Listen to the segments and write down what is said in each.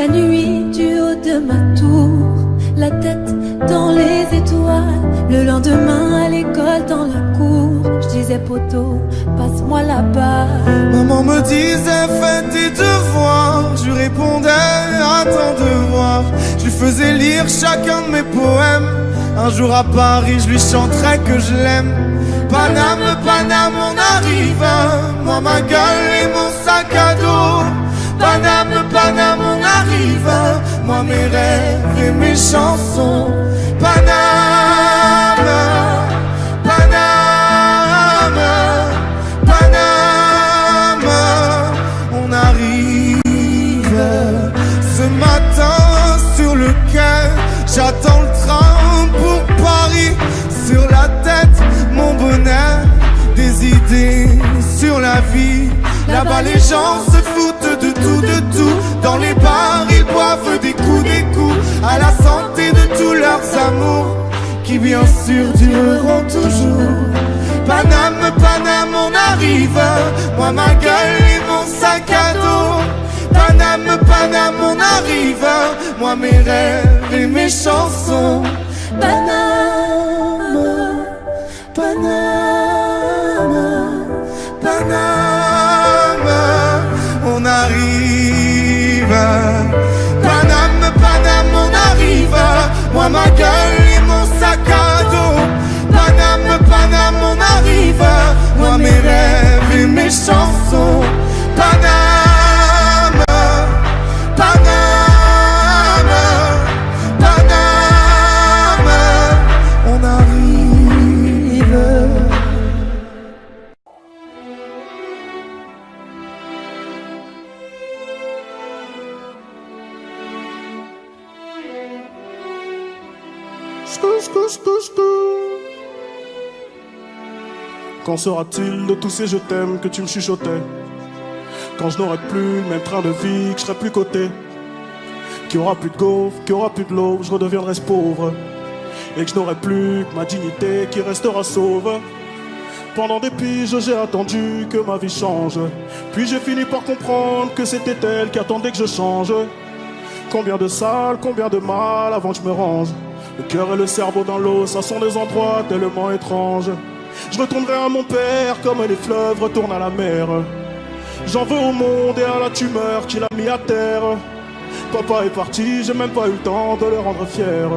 la nuit du haut de ma tour, la tête dans les étoiles. Le lendemain à l'école dans la cour, je disais poteau, passe-moi là-bas. Maman me disait fais tes devoirs, je répondais attends de voir. Je lui faisais lire chacun de mes poèmes. Un jour à Paris je lui chanterai que je l'aime. Paname, Paname, on arrive, moi ma gueule et mon sac à dos. Paname, Paname, on arrive, moi mes rêves et mes chansons. Paname, Paname, Paname, on arrive. Ce matin sur le quai, j'attends le train pour Paris. Sur la tête, mon bonheur, des idées sur la vie. Là-bas les gens se foutent de tout. Dans les bars ils boivent des coups. À la santé de tous leurs amours, qui bien sûr dureront toujours. Paname, Paname, on arrive, moi ma gueule et mon sac à dos. Paname, Paname, on arrive, moi mes rêves et mes chansons. Paname, Paname, Paname, on arrive. Paname, Paname, on arrive, moi ma gueule et mon sac à dos. Paname, Paname, on arrive, moi mes rêves et mes chansons. Paname, Paname, Paname, on arrive. Quand sera-t-il de tous ces je t'aime que tu me chuchotais? Quand je n'aurai plus le même train de vie, que je serai plus coté, qu'il n'y aura plus de gaufres, qu'il n'y aura plus de l'eau, je redeviendrai pauvre, et que je n'aurai plus que ma dignité qui restera sauve. Pendant des piges j'ai attendu que ma vie change, puis j'ai fini par comprendre que c'était elle qui attendait que je change. Combien de salles, combien de mal avant que je me range. Le cœur et le cerveau dans l'eau, ça sont des endroits tellement étranges. Je retournerai à mon père comme les fleuves retournent à la mer. J'en veux au monde et à la tumeur qui l'a mis à terre. Papa est parti, j'ai même pas eu le temps de le rendre fier.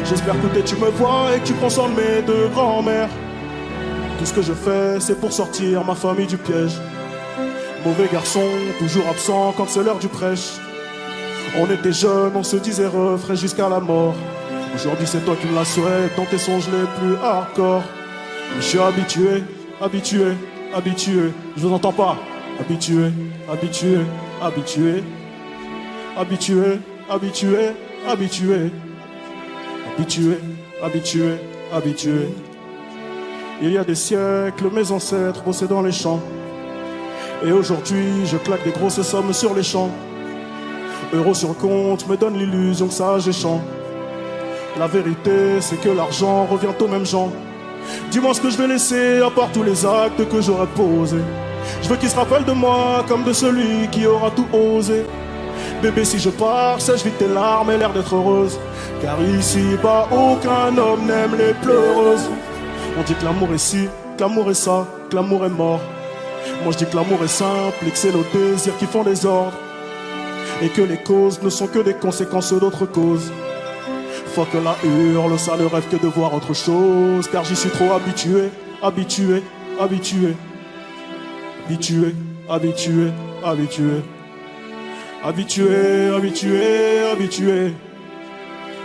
J'espère que tu me vois et que tu prends soin de mes deux grands-mères. Tout ce que je fais, c'est pour sortir ma famille du piège. Mauvais garçon, toujours absent quand c'est l'heure du prêche. On était jeunes, on se disait refrain jusqu'à la mort. Aujourd'hui c'est toi qui me la souhaites, dans tes songes les plus hardcore. Je suis habitué, habitué, habitué. Je vous entends pas. Habitué, habitué, habitué. Habitué, habitué, habitué. Habitué, habitué, habitué. Il y a des siècles, mes ancêtres bossaient dans les champs. Et aujourd'hui, je claque des grosses sommes sur les champs. Euros sur le compte me donne l'illusion que ça j'échange. La vérité, c'est que l'argent revient aux mêmes gens. Dis-moi ce que je vais laisser à part tous les actes que j'aurais posés. Je veux qu'ils se rappellent de moi comme de celui qui aura tout osé. Bébé, si je pars, sèche vite tes larmes et l'air d'être heureuse. Car ici-bas, aucun homme n'aime les pleureuses. On dit que l'amour est ci, que l'amour est ça, que l'amour est mort. Moi je dis que l'amour est simple et que c'est nos désirs qui font les ordres. Et que les causes ne sont que des conséquences d'autres causes. Faut que la hurle, ça ne rêve que de voir autre chose. Car j'y suis trop habitué, habitué, habitué. Habitué, habitué, habitué. Habitué, habitué, habitué.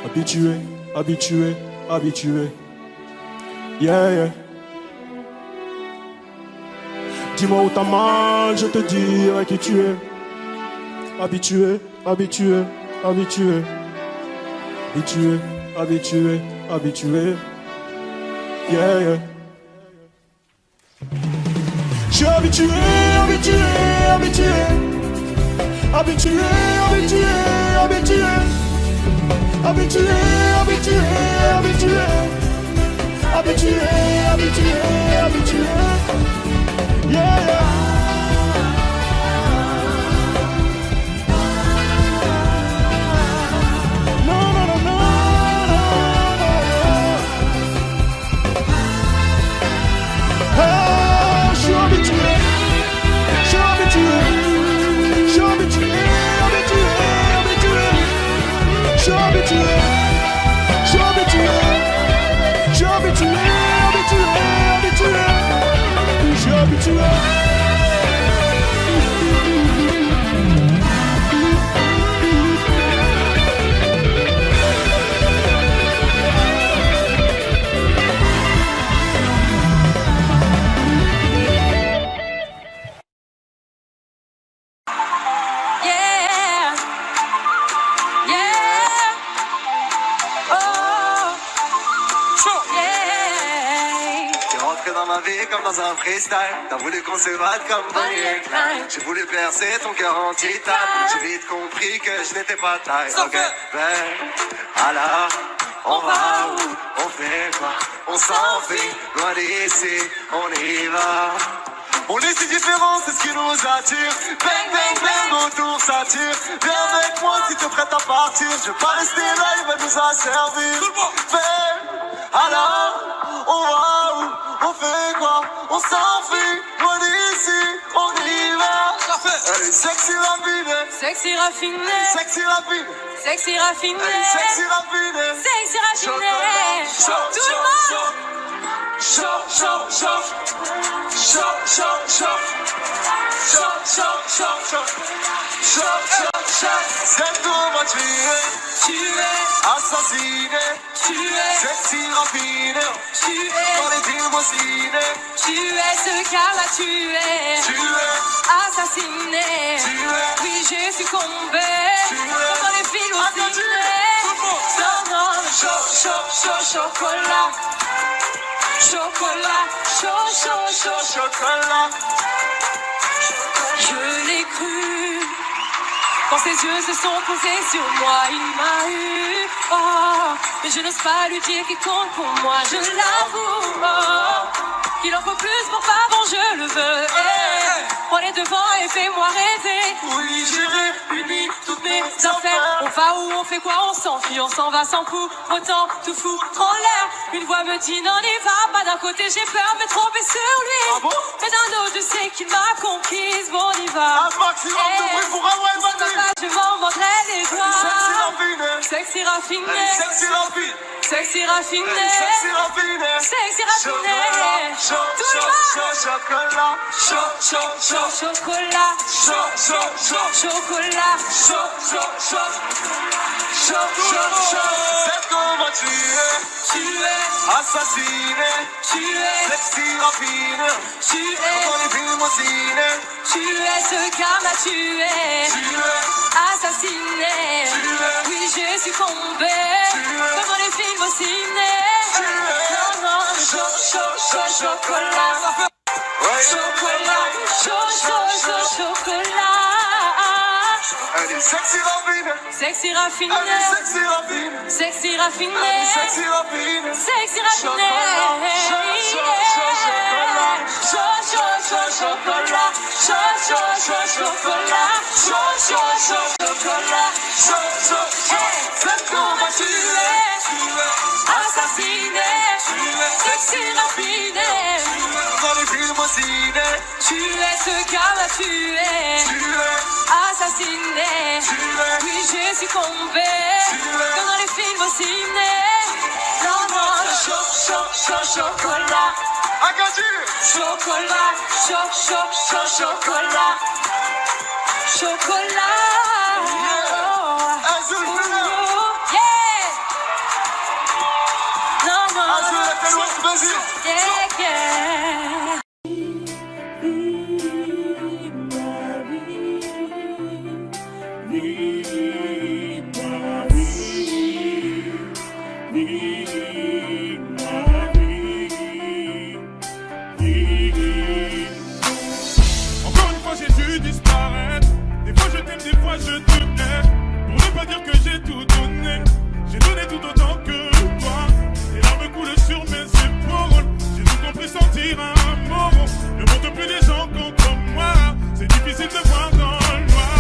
Habitué, habitué, habitué. Yeah, yeah. Dis-moi où t'as mal, je te dirai qui tu es. Habitué, habitué, habitué. Habitué, habitué, habitué. Yeah, yeah. Je suis habitué, habitué, habitué. Habitué, habitué, habitué. Habitué, habitué, habitué. Habitué, habitué, habitué. Yeah, yeah. ma vie comme dans un freestyle. T'as voulu qu'on se batte comme Bonnie et Clyde. J'ai voulu percer ton cœur en titane. J'ai vite compris que je n'étais pas taille. Ok, ben, alors, on va où? On fait quoi? On s'enfuit, loin d'ici, on y va. On est si différents, c'est ce qui nous attire. Bang, bang, bang, autour ça tire. Viens avec moi si t'es prête à partir. Je vais pas rester là, il va nous asservir. Bang, alors, on va où? On fait quoi? On s'enfuit, loin d'ici, on y va. Elle est sexy rapide. Sexy raffiné. Sexy rapide. Sexy raffiné. Elle est sexy rapide. Sexy raffiné. Tout le monde. Chaud, chaud, chaud. Chaud, chaud, chaud. Chaud, chaud, chaud, chaud. Chaud, chaud, chaud. C'est comment tu es assassiné. Tu es Sexy rapide. Tu es Dans les films au ciné. Tu es ce gars-là, tu es Tu es assassiné. Tu es Oui, j'ai succombé Tu es dans les films au Attendu. ciné. Non, non, chaud, chaud, chaud, chocolat. Chocolat, chaud, chocolat. Je l'ai cru. Quand ses yeux se sont posés sur moi, il m'a eu. Oh, mais je n'ose pas lui dire qu'il compte pour moi, je l'avoue. Oh, qu'il en faut plus pour pas bon, je le veux. Hey, prends les devants et fais-moi rêver. Oui, j'irai unir toutes mes Affaires. On va où, on fait quoi, on s'enfuit, on s'en va sans coup. Autant tout foutre en l'air. Une voix me dit non, n'y va pas. D'un côté j'ai peur, me tromper sur lui. Ah bon? Mais d'un autre je sais qu'il m'a conquise. Bon, on y va. Un maximum de bruit pour avoir une bonne nuit. Je m'en mordrai les doigts. Sexy rapide. Sexy raffiné. Sexy rapide. Sexy raffiné. Sexy rapide. Sexy raffiné. Chaud, Tout le chaud, monde. chaud, chocolat. Chaud, chaud, chaud. Chocolat. Chaud, chaud, chaud. Chocolat. Chaud, chaud, chaud. Chaud, chaud, chaud. C'est comment tu es. Tu es assassiné. Tu es Sexy rapide. Tu es Dans les films au ciné. Tu es ce gars-là, tu es Tu es assassiné. Tu es Oui, j'ai succombé Tu es comme dans les films au ciné. Tu es Non, non, chocolat. Ouais. Chocolat. Chocolat. Elle est sexy rapide. Sexy raffiné. Elle est sexy rapide. Sexy Elle est raffiné. sexy rapide. Sexy raffiné. Chocolat. Chocolat. C'est comment tu es. Assassiné. Sexy raffiné. Dans les films au ciné. Tu es ce gars-là, tu es Tu es assassiné. Oui, j'ai succombé Tu es comme dans les films au ciné. Non, non, chocolat. Acadu. Chocolat. Chocolat. Chocolat. Azul Bleu. Yeah. Non, non. Azul la l'Ouest Basile. Yeah, yeah. Encore une fois j'ai dû disparaître. Des fois je t'aime, des fois je te hais. Pour ne pas dire que j'ai tout donné. J'ai donné tout autant que toi. Les larmes coulent sur mes épaules. J'ai tout compris, sentir un mort. Ne montre plus les gens contre moi. C'est difficile de voir dans le noir.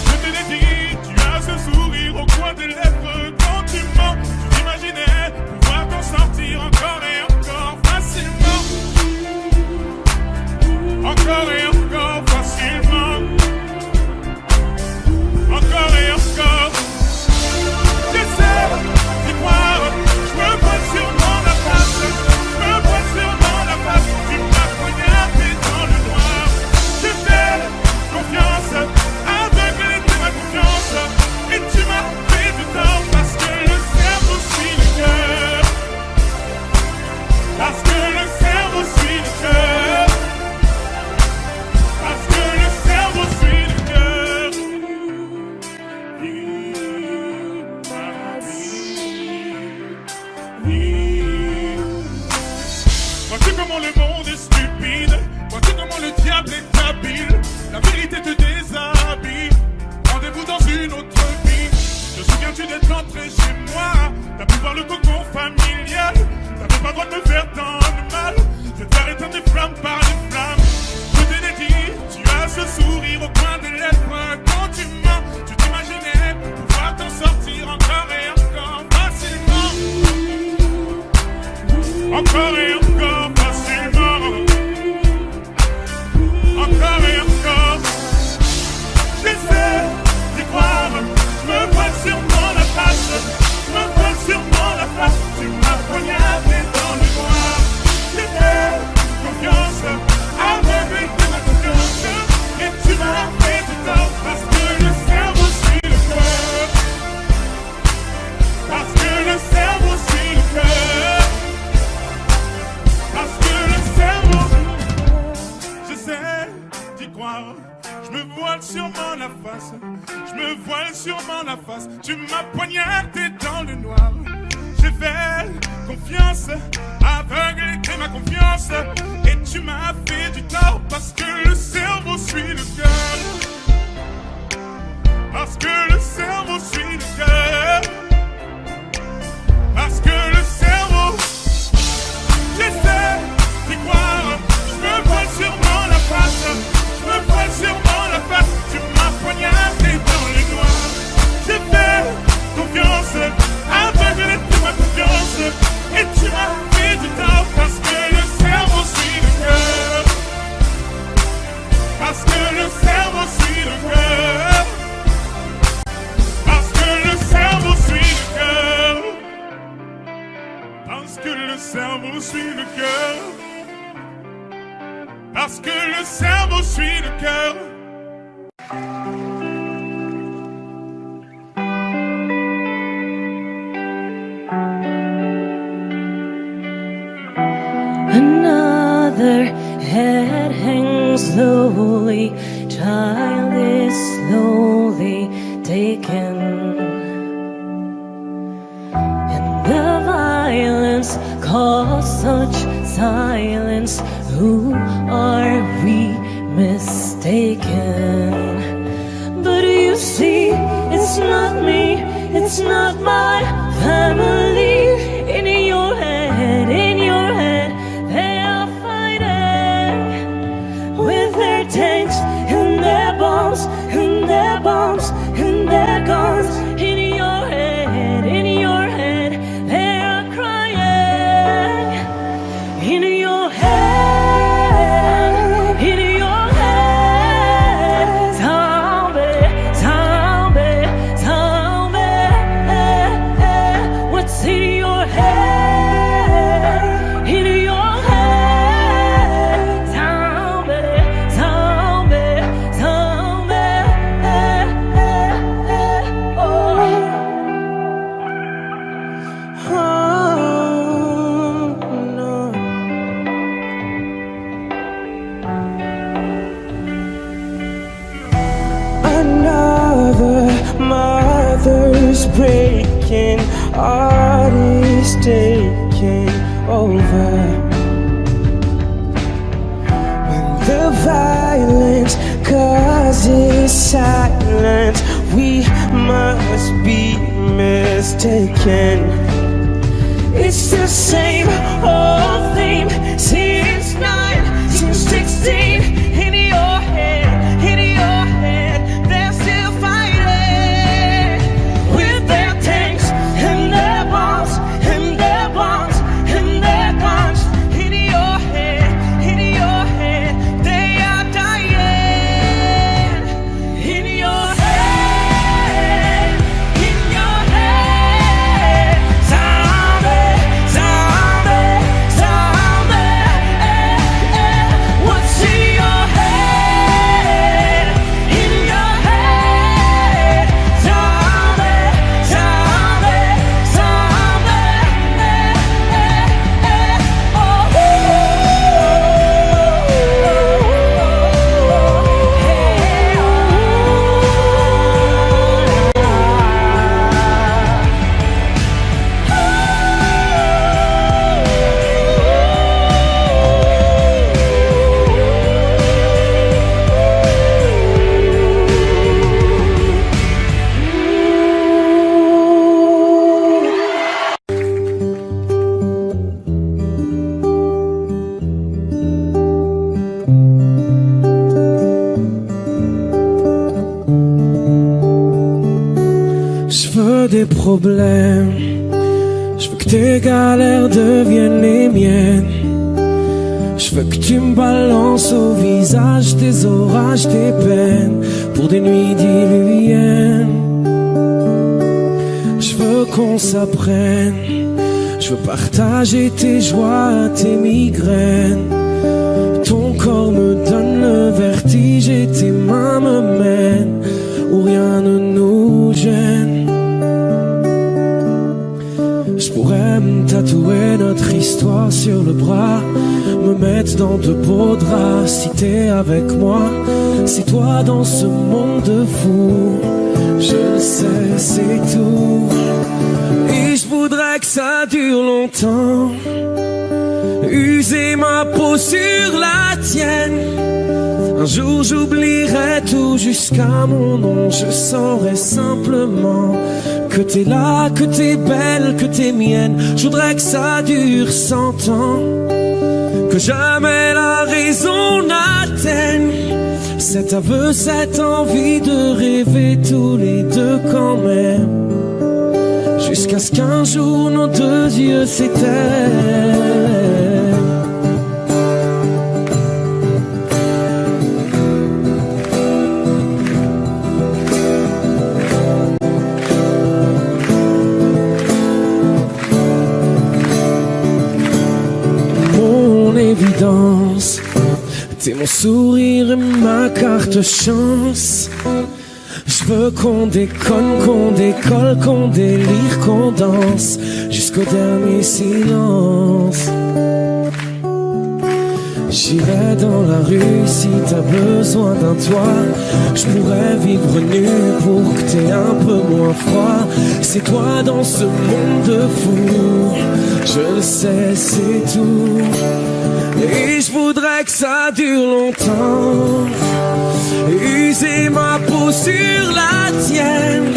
Je te l'ai dit, tu as ce sourire au coin des lèvres quand tu mens. Tu t'imaginais pouvoir t'en sortir encore et encore facilement. Encore et encore facilement. Encore et encore. t'as pu voir le cocon familial. T'avais pas le droit de me faire tant de mal. Je vais te faire éteindre des flammes par les flammes. Je te l'ai dit, tu as ce sourire au coin de lèvres. Quand tu mens, tu t'imaginais pouvoir t'en sortir encore et encore facilement. Encore et encore facilement. Encore et encore. J'essaie d'y croire. Je me voile sûrement la face. Je me voile sûrement la face. Tu m'as poignardé dans le noir. J'ai fait confiance, aveugle de ma confiance. Et tu m'as fait du tort parce que le cerveau suit le cœur. Parce que le cerveau suit le cœur. Parce que le cerveau. J'essaie d'y croire. Je me voile sûrement la face. Je me voile sûrement la face. Tu m'as poignardé dans le noir. J'ai fait confiance, aveugle de ma confiance. Et tu m'as fait du tort parce que le cerveau suit le cœur. Parce que le cerveau suit le cœur. Parce que le cerveau. J'essaie d'y croire. Je me voile sûrement la face. Je me voile sûrement la face. Tu m'as poignardé dans les noir. J'ai fait confiance, aveugle de ma confiance. Et tu m'as fait du tort parce que le cerveau suit le cœur. Parce que le cerveau suit le cœur. Parce que le cerveau suit le cœur. Parce que le cerveau suit le cœur. Parce que le cerveau suit le cœur. Another head hangs slowly, child is slowly taken, and the violence caused such silence. Who are we mistaken? But you see, it's not me, it's not my family. In your head, they are fighting with their tanks and their bombs and their bombs and their guns. In your head, they are crying. In your head, zombie, zombie, zombie. What's in your head? In your head, zombie, zombie, zombie. Oh, no. Another mother's breaking, art is taking over. When the violence causes silence, we must be mistaken. It's the same old theme since 1916. In your head, they're still fighting with their tanks and their bombs and their bombs and their guns. In your head, they are dying. In your head, zombie, zombie, zombie. Je veux des problèmes, je veux que tes galères deviennent les miennes. Je veux que tu me balances au visage tes orages, tes peines, pour des nuits diluviennes. Je veux qu'on s'apprenne, je veux partager tes joies, tes migraines. Ton corps me donne le vertige et tes mains me mènent où rien ne nous gêne. Je pourrais me tatouer notre histoire sur le bras, me mettre dans de beaux draps. Si t'es avec moi, si toi dans ce monde de fou, je le sais, c'est tout. Et je voudrais que ça dure longtemps, user ma peau sur la tienne. Un jour j'oublierai tout jusqu'à mon nom. Je saurai simplement que t'es là, que t'es belle, que t'es mienne. Je voudrais que ça dure 100 ans, que jamais la raison n'atteigne cet aveu, cette envie de rêver tous les deux quand même. Jusqu'à ce qu'un jour nos deux yeux s'éteignent. Évidence, t'es mon sourire et ma carte chance. Je veux qu'on déconne, qu'on décolle, qu'on délire, qu'on danse jusqu'au dernier silence. J'irai dans la rue si t'as besoin d'un toit. Je pourrais vivre nu pour que t'aies un peu moins froid. C'est toi dans ce monde de fou, je le sais, c'est tout. Et je voudrais que ça dure longtemps, user ma peau sur la tienne.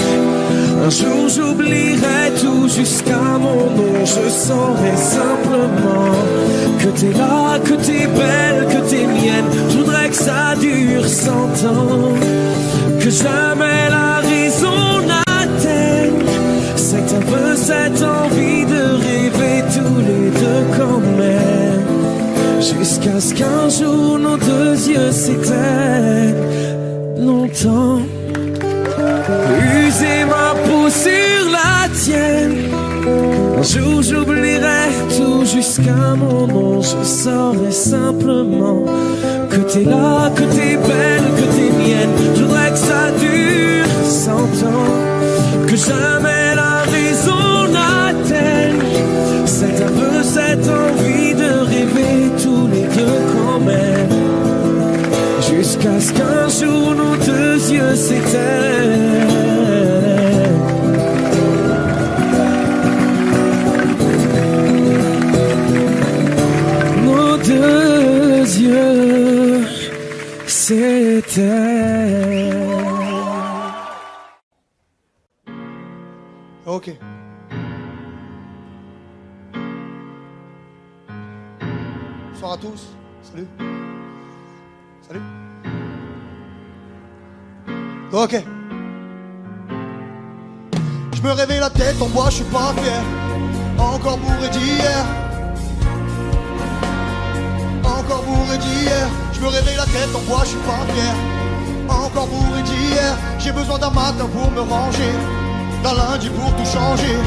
Un jour j'oublierai tout jusqu'à mon nom. Je saurai simplement que t'es là, que t'es belle, que t'es mienne. Je voudrais que ça dure 100 ans, que jamais la raison n'atteigne cet aveu, cette envie de rêver tous les deux quand même. Jusqu'à ce qu'un jour nos deux yeux s'éteignent longtemps. User ma peau sur la tienne. Un jour j'oublierai tout jusqu'à mon nom. Je saurai simplement que t'es là, que t'es belle, que t'es mienne. Je voudrais que ça dure 100 ans, que jamais la raison n'atteigne cet aveu, cette envie de rêver tous les deux quand même. Jusqu'à ce qu'un jour nos deux yeux s'éteignent. Nos deux yeux s'éteignent. Ok. Bonsoir à tous. Salut. Salut. Ok. Je me réveille la tête en bois, je suis pas fier. Encore bourré d'hier. Encore bourré d'hier. Je me réveille la tête en bois, je suis pas fier. Encore bourré d'hier. J'ai besoin d'un matin pour me ranger, d'un lundi pour tout changer,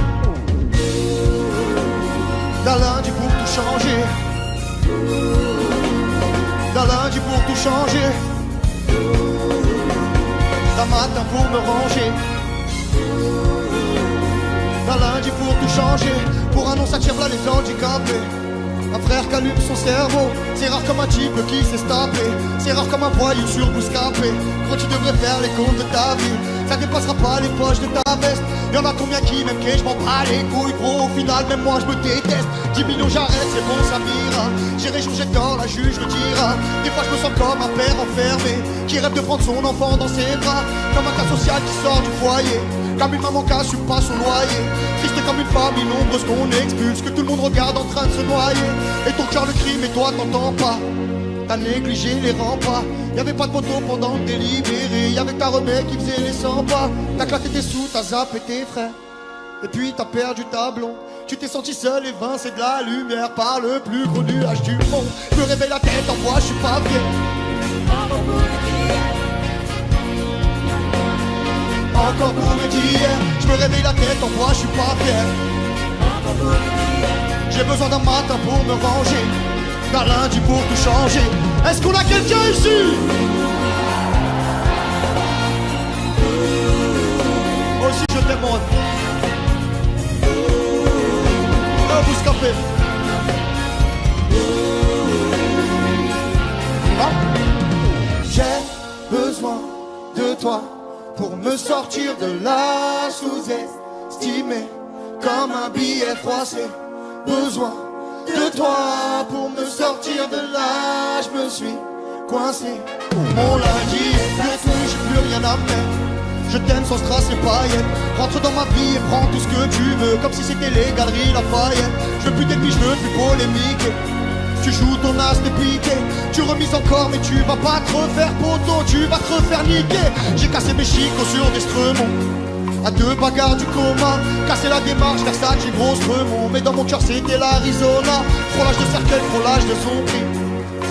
d'un lundi pour tout changer, d'un lundi pour tout changer, d'un matin pour me ranger, d'un lundi pour tout changer. Pour un nom ça tire là les handicapés. Un frère qui allume son cerveau, c'est rare comme un type qui s'est tapé. C'est rare comme un voyou sur Bouscapé. Quand tu devrais faire les comptes de ta vie, ça dépassera pas les poches de ta veste. Y'en a combien qui m'aiment que je m'en bats les couilles, gros. Au final même moi je me déteste. 10 millions j'arrête, c'est bon ça m'ira. J'irai changer dans la juge le dira. Des fois je me sens comme un père enfermé qui rêve de prendre son enfant dans ses bras. Comme un cas social qui sort du foyer, comme une maman qui assume pas son loyer. Triste comme une famille nombreuse qu'on expulse, que tout le monde regarde en train de se noyer. Et ton cœur le crie mais toi t'entends pas. T'as négligé les remparts. Y'avait pas de photo pendant le délibéré. Y'avait ta remède qui faisait les 100 pas. T'as claqué tes sous, t'as zappé tes frères. Et puis t'as perdu ta blonde. Tu t'es senti seul, évincé de la lumière par le plus gros nuage du monde. Je me réveille la tête en moi, je suis pas fier. Encore bourré d'hier. Je me réveille la tête en moi, je suis pas fier. J'ai besoin d'un matin pour me ranger, d'un lundi pour tout changer. Est-ce qu'on a quelqu'un ici? Moi aussi je t'aime, mon vous scapez. Ah. J'ai besoin de toi pour me sortir de là, sous-estimé comme un billet froissé. Besoin de toi pour me sortir de là, je me suis coincé. Mon lundi est fou, j'ai plus rien à faire. Je t'aime sans strass et paillettes. Rentre dans ma vie et prends tout ce que tu veux, comme si c'était les galeries Lafayette. Je veux plus d'ennemis, je veux plus polémique. Tu joues ton as, t'es piqué. Tu remises encore mais tu vas pas te refaire poteau. Tu vas te refaire niquer. J'ai cassé mes chicots sur des stremons. À 2 bagarres du coma. Cassé la démarche, Versace, grosse remont. Mais dans mon cœur c'était l'Arizona. Frôlage de cercueil, frôlage de son prix.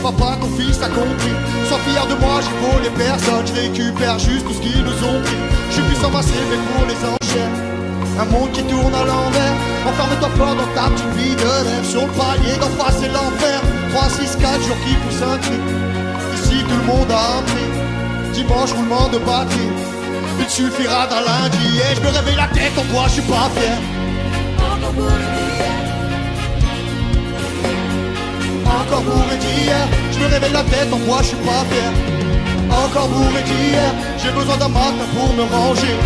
Papa, ton fils a compris. Sois fier de moi, j'ai volé personne. Je récupère juste tout ce qu'ils nous ont pris. Je suis plus massé mais pour les enchères. Un monde qui tourne à l'envers. Enferme-toi fort dans ta petite vie de rêve. Sur le palier d'en face c'est l'enfer. 3, 6, 4 jours qui poussent un cri. Ici tout le monde a appris. Dimanche roulement de batterie. Il suffira d'un lundi et je me réveille la tête en bois, je suis pas fier. Encore bourré d'hier, je me réveille la tête en bois, je suis pas fier. Encore bourré d'hier, j'ai besoin d'un matin pour me ranger,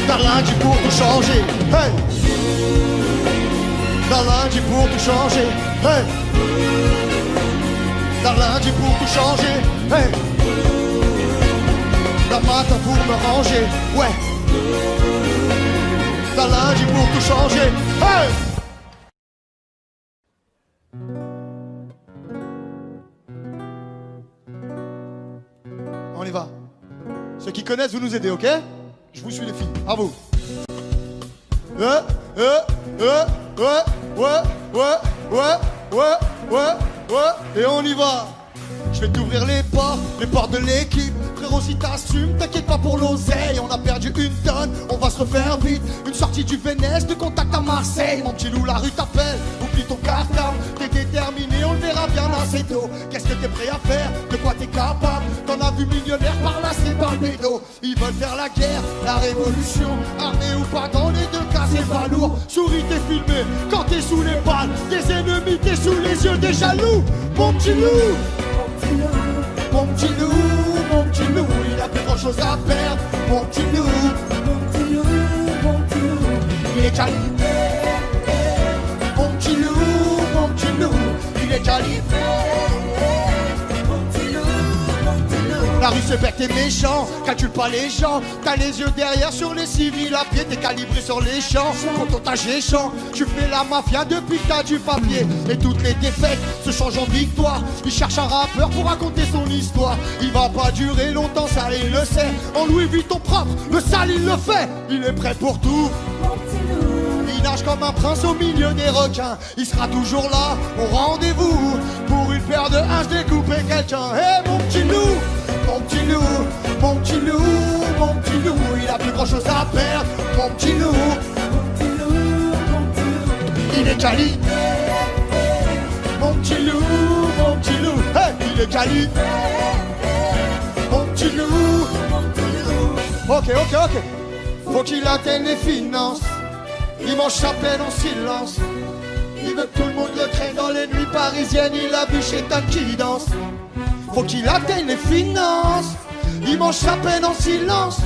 d'un lundi pour tout changer. Hey! D'un lundi pour tout changer. Hey! D'un lundi pour tout changer. Hey! D'un matin pour me ranger. Ouais! D'un lundi pour tout changer. Hey! On y va. Ceux qui connaissent, vous nous aidez, ok? Je vous suis les filles, à vous. Et on y va. Je vais t'ouvrir les portes de l'équipe. Frérot, si t'assumes, t'inquiète pas pour l'oseille. On a perdu une tonne, on va se refaire vite. Une sortie du Vénès, de contact à Marseille. Mon petit loup, la rue t'appelle, oublie ton cartable. T'es déterminé, on le verra bien assez tôt. Qu'est-ce que t'es prêt à faire? De quoi t'es capable? T'en as vu millionnaire par là, c'est par le bédo. Ils veulent faire la guerre, la révolution. Armé ou pas, dans les deux cas, c'est pas lourd. Souris, t'es filmé, quand t'es sous les balles. Tes ennemis, t'es sous les yeux des jaloux. Mon petit loup, mon petit loup, mon petit loup, il a plus grand chose à perdre. Mon petit loup, mon petit loup, mon petit loup, il est calibré. Mon petit loup, il est calibré. La rue se perd, t'es méchant, calcule pas les gens. T'as les yeux derrière sur les civils à pied, t'es calibré sur les champs. Quand on t'a géchant, tu fais la mafia depuis que t'as du papier. Et toutes les défaites se changent en victoire. Il cherche un rappeur pour raconter son histoire. Il va pas durer longtemps, ça il le sait. En Louis Vuitton propre, le sale il le fait. Il est prêt pour tout. Il nage comme un prince au milieu des requins. Il sera toujours là, au rendez-vous. Pour une paire de haches, découper quelqu'un. Hé mon petit loup, mon petit loup, mon petit loup, mon petit loup, il a plus grand chose à perdre. Mon petit loup, mon petit loup, mon petit loup, il est calibré. Mon petit loup, mon petit loup, hey, il est calibré. Mon petit loup, mon petit loup. Ok. Faut qu'il atteigne les finances. Il mange sa peine en silence. Il veut que tout le monde le craigne dans les nuits parisiennes. Il a vu chez Tan qui danse. Faut qu'il atteigne les finances. Il mange sa peine en silence.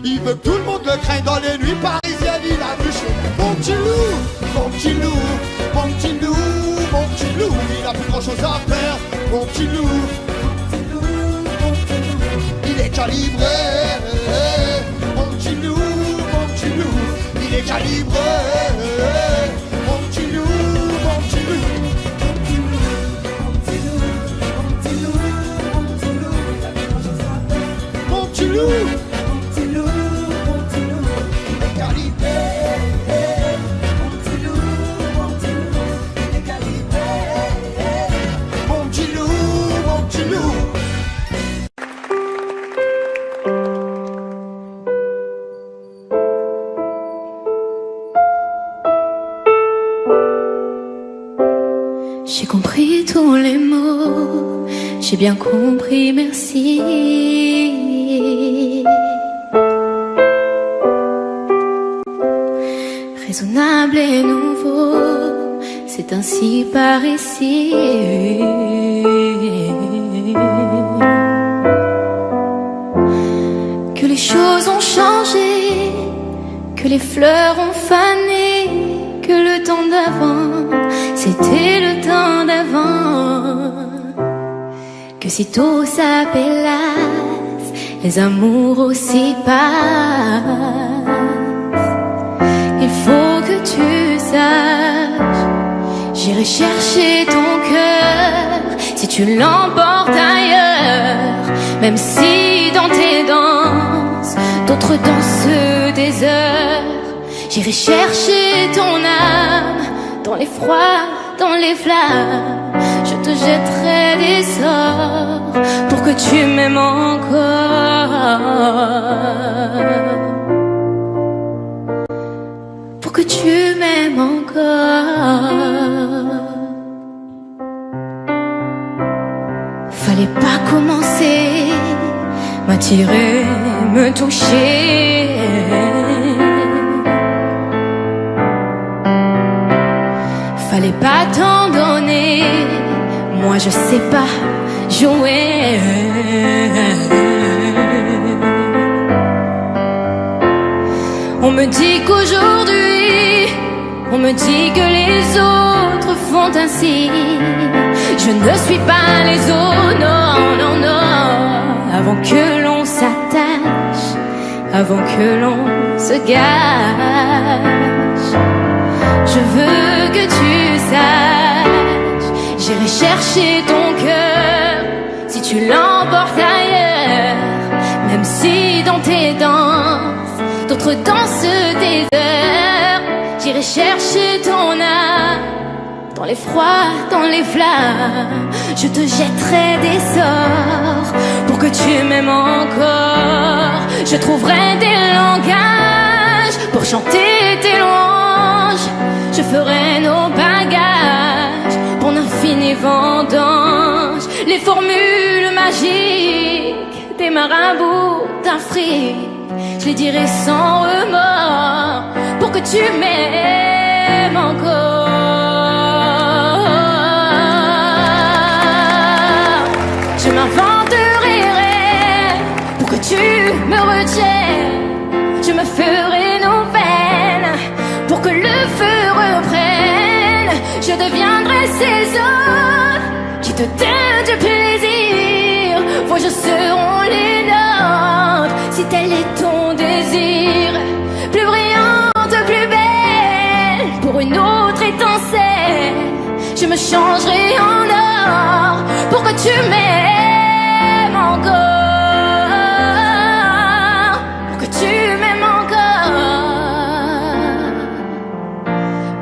Il veut que tout le monde le craigne dans les nuits parisiennes. Il a vu chez mon petit loup, mon petit loup, mon petit loup, mon petit loup. Il a plus grand chose à faire. Mon petit loup, mon petit loup, mon petit loup. Il est calibré. Mon petit loup, mon petit loup. Il est calibré. Mon petit loup, mon petit loup. Mon petit loup, mon petit loup, mon petit loup. J'ai compris tous les mots, j'ai bien compris, merci. Raisonnable et nouveau, c'est ainsi par ici. Que les choses ont changé, que les fleurs ont fané, que le temps d'avant, c'était le temps d'avant. Que si tout s'appelasse, les amours aussi passent. Il faut que tu saches, j'irai chercher ton cœur si tu l'emportes ailleurs. Même si dans tes danses, d'autres dansent des heures. J'irai chercher ton âme dans les froids, dans les flammes. Je te jetterai des sorts pour que tu m'aimes encore. Pour que tu m'aimes encore. Fallait pas commencer, m'attirer, me toucher. Fallait pas t'en donner, moi je sais pas jouer. On me dit qu'aujourd'hui, on me dit que les autres font ainsi. Je ne suis pas les autres, non, non, non. Avant que l'on s'attache, avant que l'on se gâche, je veux que tu saches, j'irai chercher ton cœur si tu l'emportes ailleurs. Même si dans tes danses, d'autres dansent des heures. J'irai chercher ton âme dans les froids, dans les flammes. Je te jetterai des sorts pour que tu m'aimes encore. Je trouverai des langages pour chanter tes louanges. Je ferai nos bagages pour l'infini vendange. Les formules magiques des marabouts d'Afrique, je les dirai sans remords pour que tu m'aimes encore. Je m'inventerai rêve pour que tu me retiennes. Je me ferai nos peines pour que le feu reprenne. Je deviendrai ces hommes qui te donnent du plaisir. Vos jeux seront les nôtres si tel est ton désir. Plus brillante, plus belle, pour une autre étincelle. Je me changerai en or pour que tu m'aimes encore. Pour que tu m'aimes encore.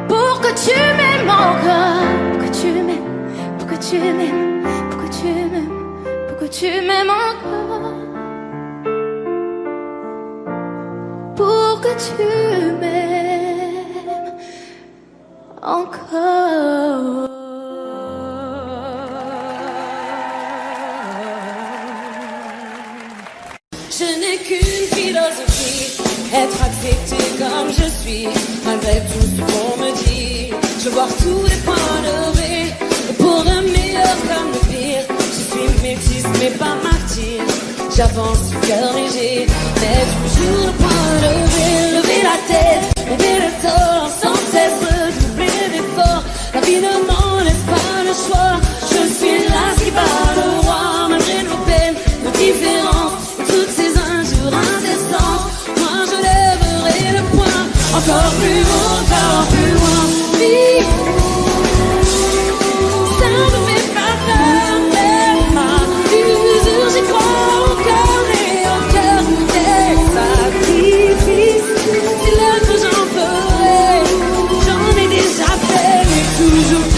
Pour que tu m'aimes encore. Pour que tu m'aimes, pour que tu m'aimes, pour que tu m'aimes, pour que tu m'aimes encore. Pour que tu m'aimes encore. Je n'ai qu'une philosophie, être accepté comme je suis, malgré tout ce qu'on me dit. Je vois tous les points levés, pour le meilleur comme le pire. Je suis métisse mais pas martyr, j'avance du cœur léger, mais toujours le point levé. Lever la tête, lever le torse, sans cesse redoubler d'efforts. La vie ne m'en laisse pas le choix, je suis là qui bat le roi. Malgré nos peines, nos différences, toutes ces injures incessantes, moi je lèverai le poing, encore plus haut, encore plus loin. Vie, ça ne me fait pas peur, mais ma usure, j'y crois encore et encore. Des sacrifices, c'est l'heure que j'en ferai, j'en ai déjà fait, mais toujours.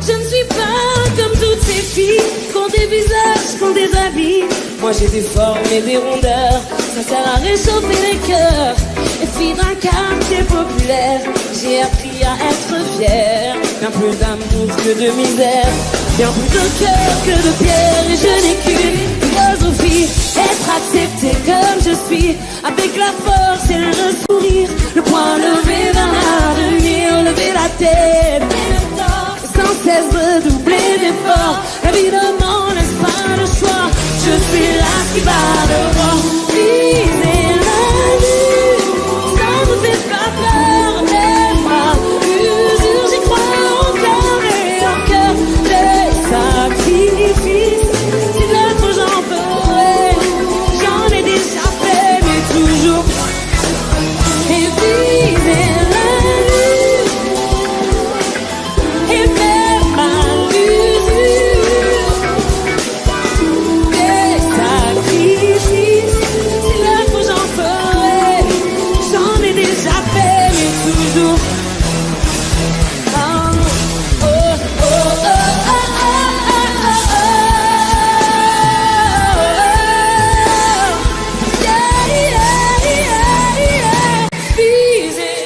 Je ne suis pas comme toutes ces filles, qu'ont des visages, qu'ont des habits. Moi j'ai des formes et des rondeurs, ça sert à réchauffer les cœurs. Et fille d'un quartier populaire, j'ai appris à être fière. Mais Bien plus d'amour que de misère, bien plus de cœur que de pierre. Et je n'ai qu'une philosophie, être accepté comme je suis, avec la force et le sourire, le poing levé vers l'avenir, lever la tête, sans cesse redoubler d'efforts. La vie ne m'en laisse pas le choix, je suis là qui va devant viser la nuit. Ça ne fait pas peur, même pas usure, j'y crois encore et encore. Des sacrifices, si de l'autre j'en ferai, j'en ai déjà fait, mais toujours. Et viser la nuit, et faire ma usure. Des sacrifices, si l'autre j'en ferai, j'en ai déjà fait, mais toujours. Oh, oh, oh, oh, oh, oh, oh, yeah, yeah, yeah, yeah. Viser.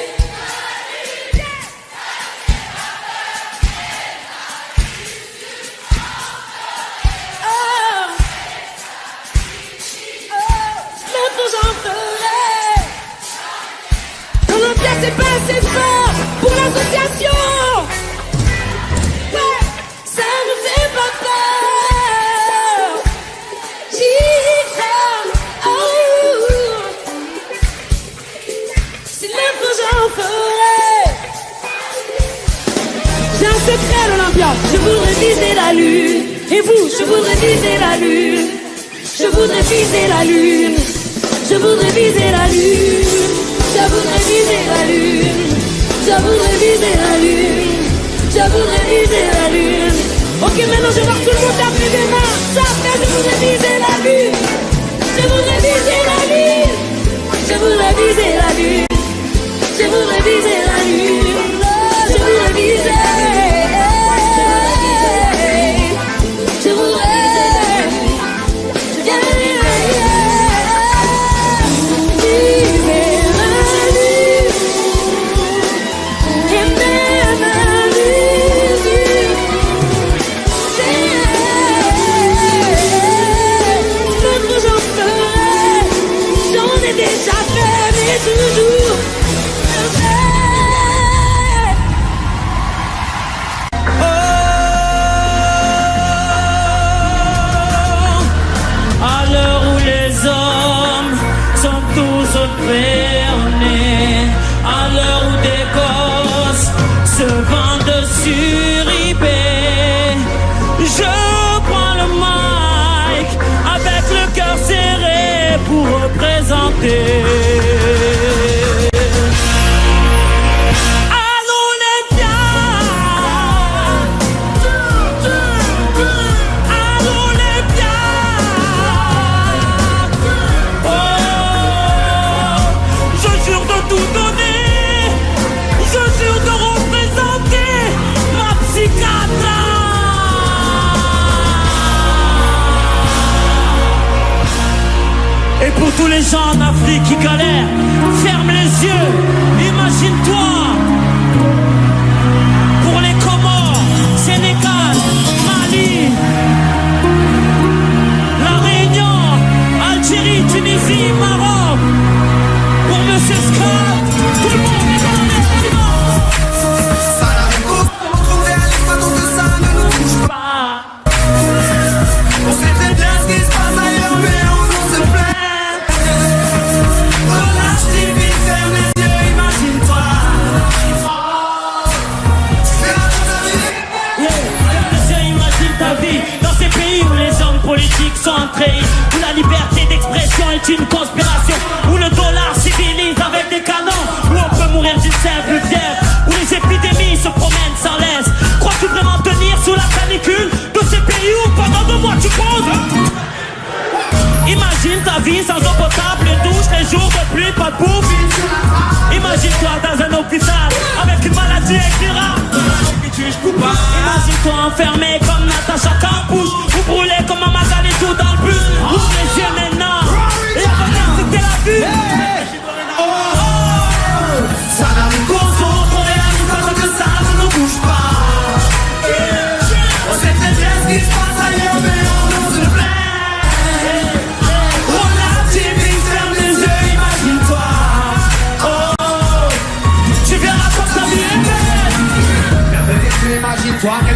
Oh, l'autre j'en ferai. Dans notre tête c'est pas assez fort pour l'association. Ouais, ça ne fait pas peur. J'y crois. Oh, si l'autre j'en ferai. J'ai un secret à l'Olympia, je voudrais viser la lune. Et vous, je voudrais viser la lune. Je voudrais viser la lune. Je voudrais viser la lune. Je voudrais viser la lune. Je voudrais viser la lune. Je voudrais viser la lune. Ok, maintenant je vois tout le monde taper des mains. Ça fait, je voudrais viser la lune. Je voudrais viser la lune. Je voudrais viser la lune. Je voudrais viser la lune. Je voudrais viser. Je voudrais. Yeah, yeah, yeah. Viser la lune. Et même la lune. L'autre j'en ferai. J'en ai déjà fait, mais toujours. À l'heure où les hommes sont tous bernés, à l'heure où des gosses se vendent sur eBay, je prends le mic avec le cœur serré pour représenter. Allons les biens, allons les biens. Oh, je jure de tout donner, je jure de représenter ma psychiatre. Et pour tous les gens en Afrique qui galèrent, ferme les yeux, imagine-toi. Pour les Comores, Sénégal, Mali, La Réunion, Algérie, Tunisie, Maroc. Pour Monsieur Scott, tout le monde est dans les Ça n'arrive qu'au trop réaliste, donc que ça ne nous touche pas. On sait très bien ce qui se passe ailleurs, mais on se plaint. Relâche les vies, ferme les yeux, imagine-toi.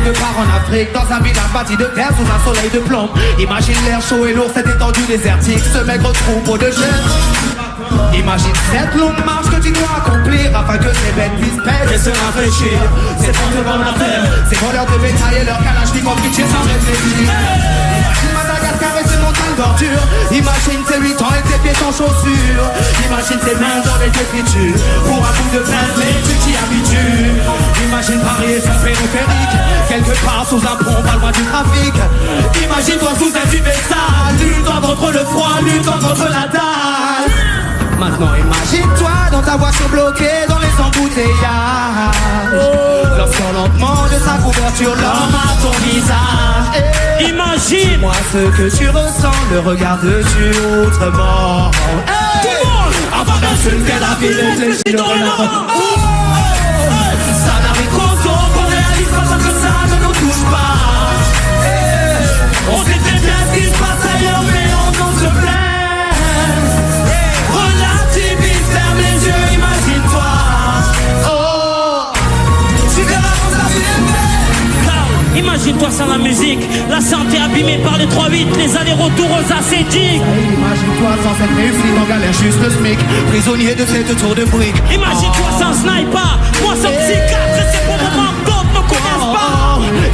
quelque part en Afrique, dans un village bâti de terre sous un soleil de plomb. Imagine l'air chaud et lourd, cette étendue désertique, ce maigre troupeau de jeunes. Imagine cette longue marche que tu dois accomplir afin que ces bêtes puissent perdre et se rafraîchir. C'est pour te vendre la terre, ces voleurs de bétail et leur kalachnikov qui tuent sans réfléchir. Imagine Madagascar et ses montagnes d'ordures. Imagine tes 8 ans et tes pieds sans chaussures. Imagine tes mains dans les écritures. Pour un coup de pain, mais tu t'y habitues. Imagine Paris et sa périphérique, quelque part sous un pont, pas loin du trafic. Imagine-toi sous un duvet sale, luttant contre le froid, luttant contre la dalle. Maintenant imagine-toi dans ta voiture bloquée dans les embouteillages. Lorsqu'on lentement de sa couverture l'homme à ton visage. Imagine moi ce que tu ressens, le regardes-tu autrement? Avant d'insulter la vie, réfléchis le renard. Ça n'arrive qu'aux autres, on réalise pas que ça ne nous touche pas. On sait très bien ce qui se passe ailleurs, mais on en se plaint. Relativise, ferme les yeux, imagine-toi. Oh, tu verras quand la vie est belle. Imagine-toi sans la musique, la santé abîmée par les 3-8, les allers-retours aux ascétiques. Imagine-toi sans cette réussite, on galère juste le SMIC, prisonnier de cette tour de briques. Imagine-toi sans sniper, moi sans psychiatre, c'est pour moment d'autres ne connaissent pas.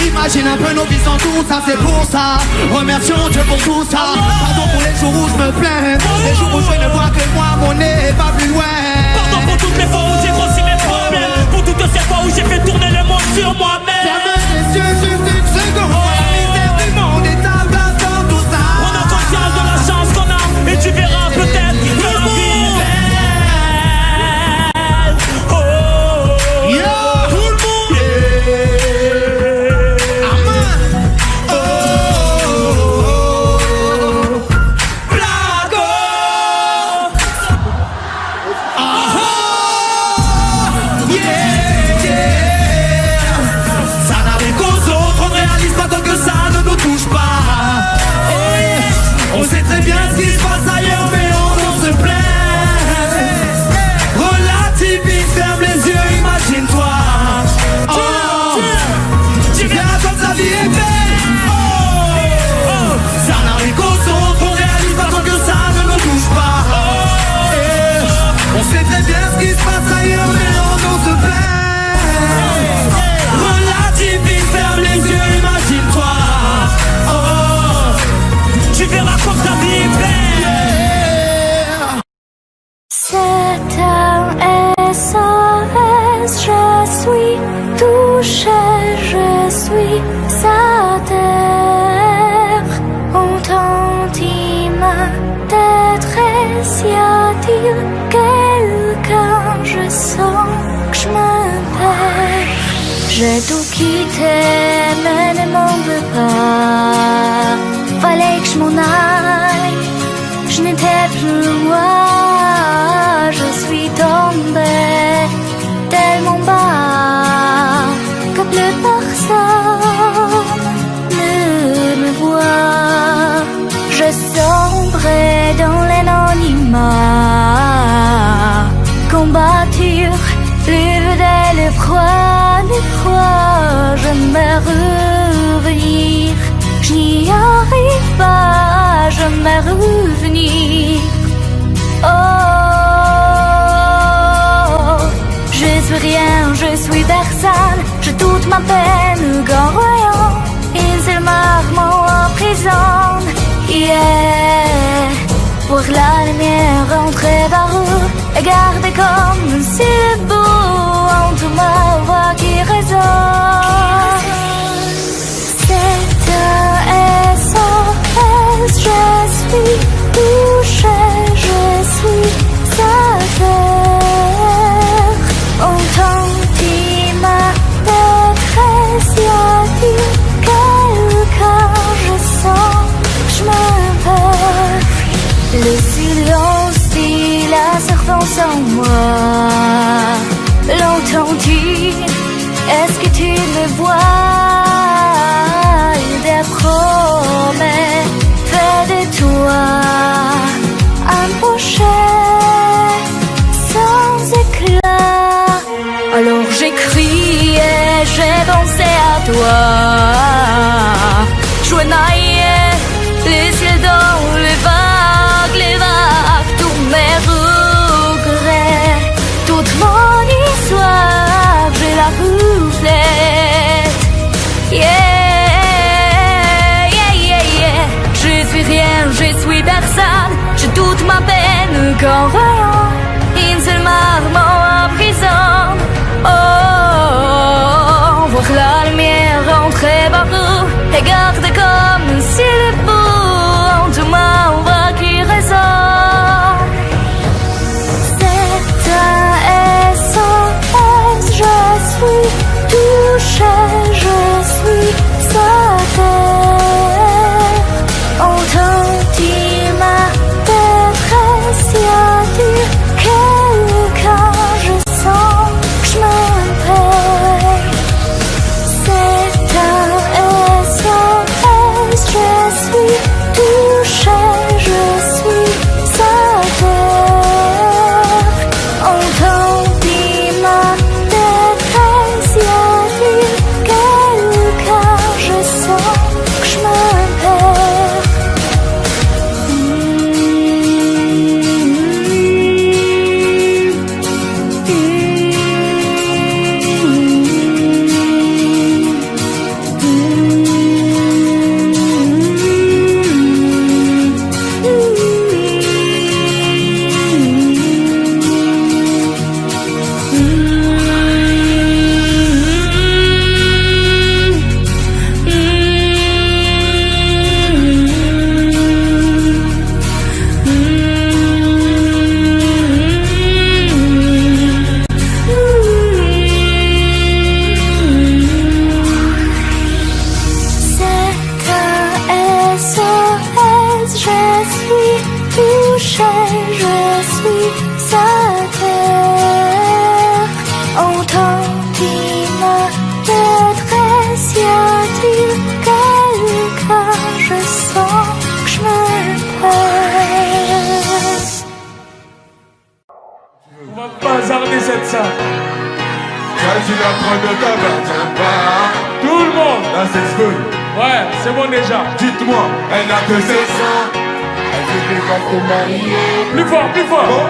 Imagine un peu nos vies sans tout ça, c'est pour ça. Remercions Dieu pour tout ça. Pardon pour les jours où je me plains, les jours où je ne vois que moi, mon nez pas plus loin. Pardon pour toutes les fois où j'ai grossi mes problèmes, pour toutes ces fois où j'ai fait tourner le monde sur moi-même. Ferme les yeux juste une seconde, la misère du monde est à place dans tout ça. On a conscience de la chance qu'on a, et tu verras peut-être que la vie est belle. Oh, yeah. J'ai tout quitté, mais ne m'en veux pas. Fallait que je m'en aille, je n'étais plus moi. Je suis tombée tellement bas que plus personne ne me voit. Je sombrais dans l'anonymat, combatture plus le froid, j'aimerais revenir. Je n'y arrive pas, j'aimerais revenir. Oh, je suis rien, je suis personne. J'ai toute ma peine qu'en voyant une seule marque m'emprisonne. Yeah, pour la lumière entrer par eux et garder comme si le beau en tout ma voix qui résonne. C'est un SOS, je suis touché, je suis sa terre. Entends-tu ma détresse, y a-t-il quelqu'un, je sens que je me perds. Le silence dit la servance en moi. L'entends-tu? Est-ce que tu me vois? Des promesses fait de toi un projet sans éclat. Alors j'ai crié, j'ai pensé à toi. naïfs. Les ciels dans les vagues, tous mes regrets, toute mon histoire, je la reflète. Yeah, yeah, yeah, yeah. Je suis rien, je suis personne, je doute ma peine quand rien, une seule marmot emprisonne. Oh, voir la lumière rentrer par où et garde comme si le bout en tout ma voix qui résonne. C'est un SOS, je suis touchée, je suis sa terre. Entends-tu ma détresse, y a-t-il quelqu'un, je sens que je me perds. C'est un SOS, je suis touchée, je suis sa terre. Entends-tu ma détresse, y a-t-il quelqu'un, je sens que je me perds. Tout le monde. Là c'est good. Ouais, c'est bon déjà. Dites-moi, elle n'a que 16 ans. Elle fait des gants pour marier. Plus fort, plus fort. Bon.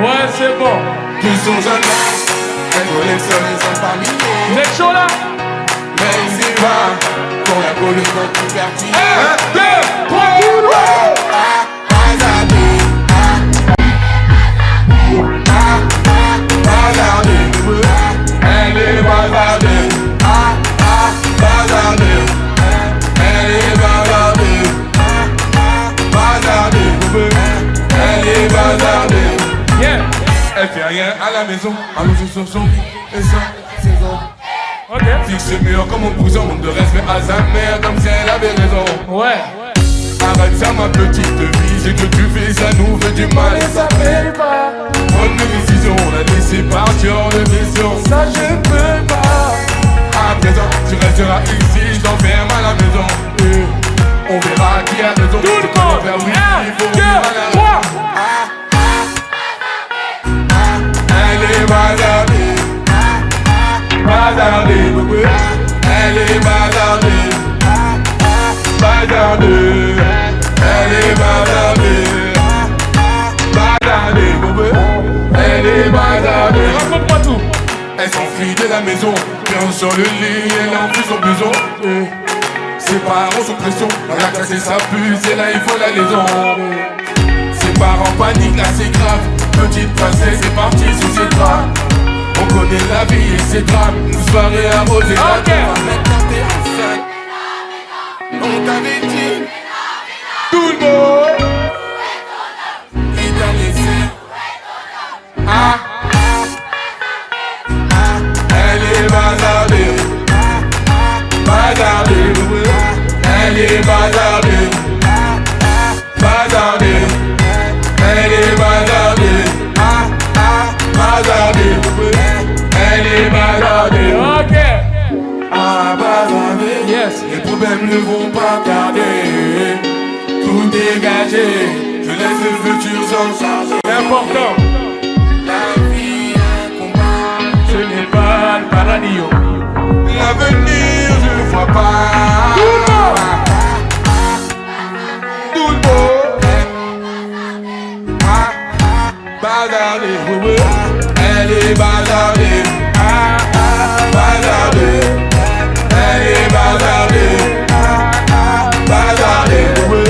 Ouais, c'est bon. Tous sont jeunes, elle collectionne les hommes parmi eux. Vous êtes chaud là? Mais il s'y va. Pour la collection plus pertinente. 1, 2, 3, tout le monde. Elle est bazardée, bazardée. Elle est bazardée, bazardée. Elle est bazardée. Yeah. Elle fait rien à la maison, allongée sur son lit et ça, c'est bon. Ok. Fixe le mur comme on pousse, on manque de respect à sa mère comme si elle avait raison. Ouais. Arrête ça ma petite fille, c'est que tu fais ça nous fait du mal et ça paye pas. Bonne décision, on a laissé partir de mission. Ça je peux pas. À présent, tu resteras ici, je t'enferme à la maison. On verra qui a raison. Tout le monde. 1, 2, 3. Elle est bazardée, bazardée. Elle est bazardée, bazardée. Elle est bazardée, bazardée. Elle est bazardée. Raconte-moi tout. Elle s'enfuit de la maison, bien sur le lit, elle enfile son blouson. Ses parents sous pression, elle a cassé sa puce et là il faut la liaison. Ses parents paniquent, là c'est grave. Petite princesse est partie sous ses draps. On connaît la vie et ses drames. Une soirée arrosée, la maintenant t'es enceinte. On t'avait dit tout le monde. Et t'as laissé. Ah. Elle est bazardée, bazardée. Elle est bazardée, bazardée. Elle est bazardée, bazardée. Elle est bazardée. Ok. Ah, bazardée. Yes. Les problèmes ne vont pas tarder. Tout dégagé. Je laisse le futur sans charger. C'est important. La vie est un combat. Ce n'est pas le paradis. L'avenir pas. Tout le monde. Bazardée, oui, oui. Elle est bazardée. Bazardée. Elle est bazardée. Bazardée, oui, oui.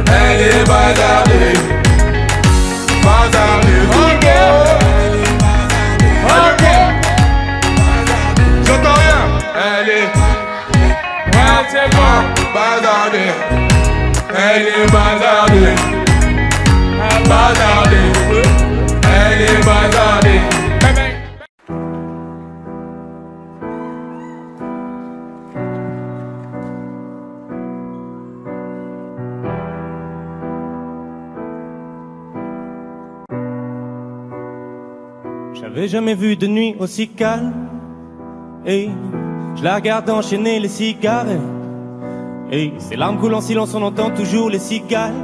Elle est bazardée. Bazardée, ok. Ok. J'entends rien. Elle est. Ouais, c'est bon. Bazardée. Elle est bazardée. Bazardée. Elle est bazardée. J'avais jamais vu de nuit aussi calme. Et je la regarde enchaîner les cigares. Et ses larmes coulent en silence, on entend toujours les cigales.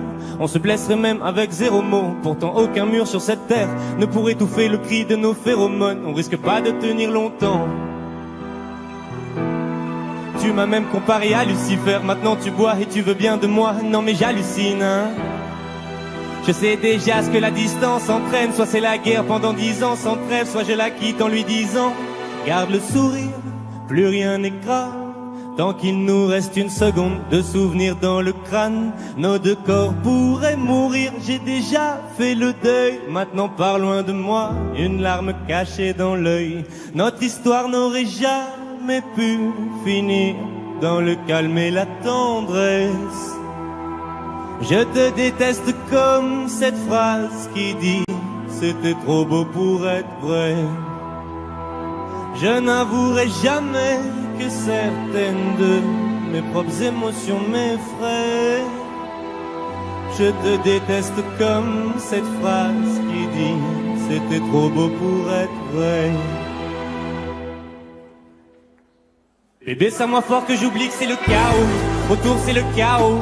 On se blesserait même avec 0 mot. Pourtant aucun mur sur cette terre ne pourrait étouffer le cri de nos phéromones. On risque pas de tenir longtemps. Tu m'as même comparé à Lucifer. Maintenant tu bois et tu veux bien de moi. Non mais j'hallucine, hein. Je sais déjà ce que la distance entraîne. Soit c'est la guerre pendant 10 ans sans trêve, soit je la quitte en lui disant garde le sourire, plus rien n'est grave. Tant qu'il nous reste une seconde de souvenir dans le crâne, nos 2 corps pourraient mourir. J'ai déjà fait le deuil, maintenant pars loin de moi, une larme cachée dans l'œil. Notre histoire n'aurait jamais pu finir dans le calme et la tendresse. Je te déteste comme cette phrase qui dit c'était trop beau pour être vrai. Je n'avouerai jamais que certaines de mes propres émotions m'effraient. Je te déteste comme cette phrase qui dit c'était trop beau pour être vrai. Bébé, ça moi fort que j'oublie que c'est le chaos. Autour c'est le chaos.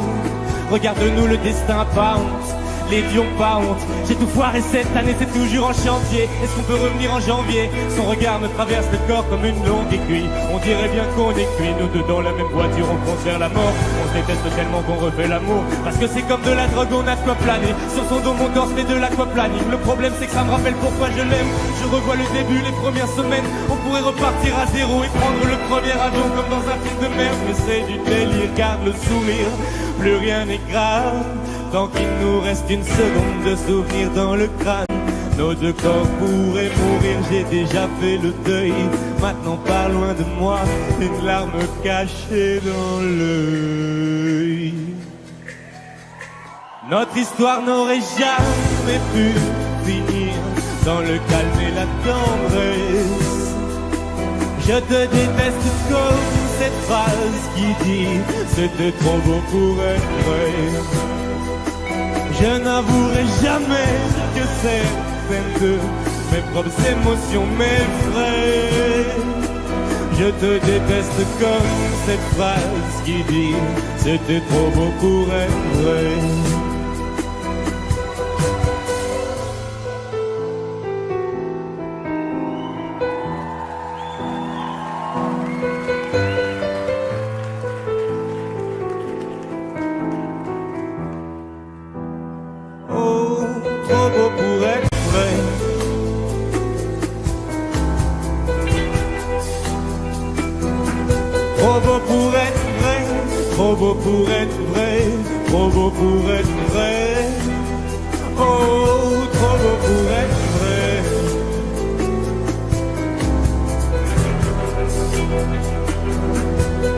Regarde-nous, le destin pas honte. Les dieux ont pas honte. J'ai tout foiré cette année, c'est toujours en chantier. Est-ce qu'on peut revenir en janvier? Son regard me traverse le corps comme une longue aiguille. On dirait bien qu'on est cuits, nous deux dans la même voiture, on fonce vers la mort. On se déteste tellement qu'on refait l'amour. Parce que c'est comme de la drogue, on a de quoi planer. Sur son dos mon corps fait de l'aquaplaning. Le problème c'est que ça me rappelle pourquoi je l'aime. Je revois le début, les premières semaines. On pourrait repartir à zéro et prendre le premier avion comme dans un film de merde. Mais c'est du délire, garde le sourire, plus rien n'est grave. Tant qu'il nous reste une seconde de souvenir dans le crâne, nos 2 corps pourraient mourir. J'ai déjà fait le deuil, maintenant pas loin de moi, une larme cachée dans l'œil. Notre histoire n'aurait jamais pu finir dans le calme et la tendresse. Je te déteste comme cette phrase qui dit c'était trop beau pour être vrai. Je n'avouerai jamais que certaines de mes propres émotions m'effraient. Je te déteste comme cette phrase qui dit c'était trop beau pour être vrai. Trop beau pour être vrai, trop beau pour être vrai. Oh, trop beau pour être vrai.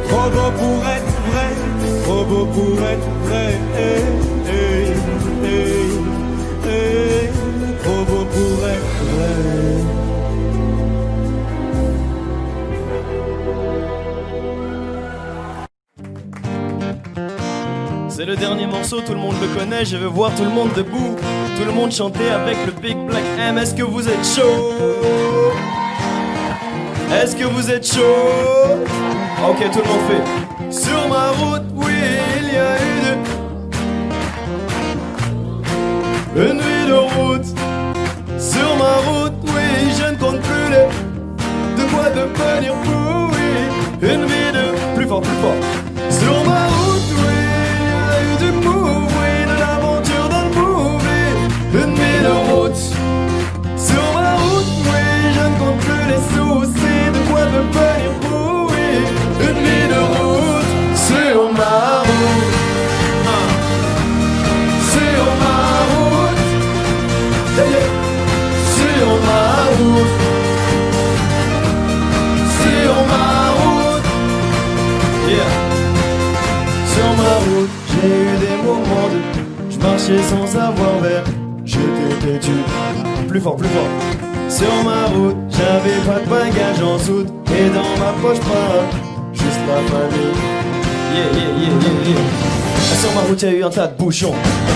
Trop beau pour être vrai, trop beau pour être vrai. Trop beau pour être vrai. C'est le dernier morceau, tout le monde le connaît, je veux voir tout le monde debout, tout le monde chanter avec le Big Black M. Est-ce que vous êtes chaud? Est-ce que vous êtes chaud? Ok, tout le monde fait. Sur ma route, oui, il y a une vie de route. Sur ma route, oui, je ne compte plus les de quoi devenir fou, oui. Une vie de plus fort fort, plus fort. Sur ma route, oui, il y a eu du move, oui, de l'aventure dans le movie. Une vie de route. Sur ma route, oui, je ne compte plus les soucis. De quoi devenir fou, oui. Une vie de route. Sur ma route. Sur ma route. Yeah, yeah. Sur ma route. Sur ma route. Yeah. Sur ma route, j'ai eu des moments de je marchais sans savoir vers. J'étais têtu. Plus fort, plus fort. Sur ma route, j'avais pas de bagages en soute. Et dans ma poche pas juste ma famille. Yeah, yeah, yeah, yeah, yeah. Sur ma route, y'a eu un tas de bouchons.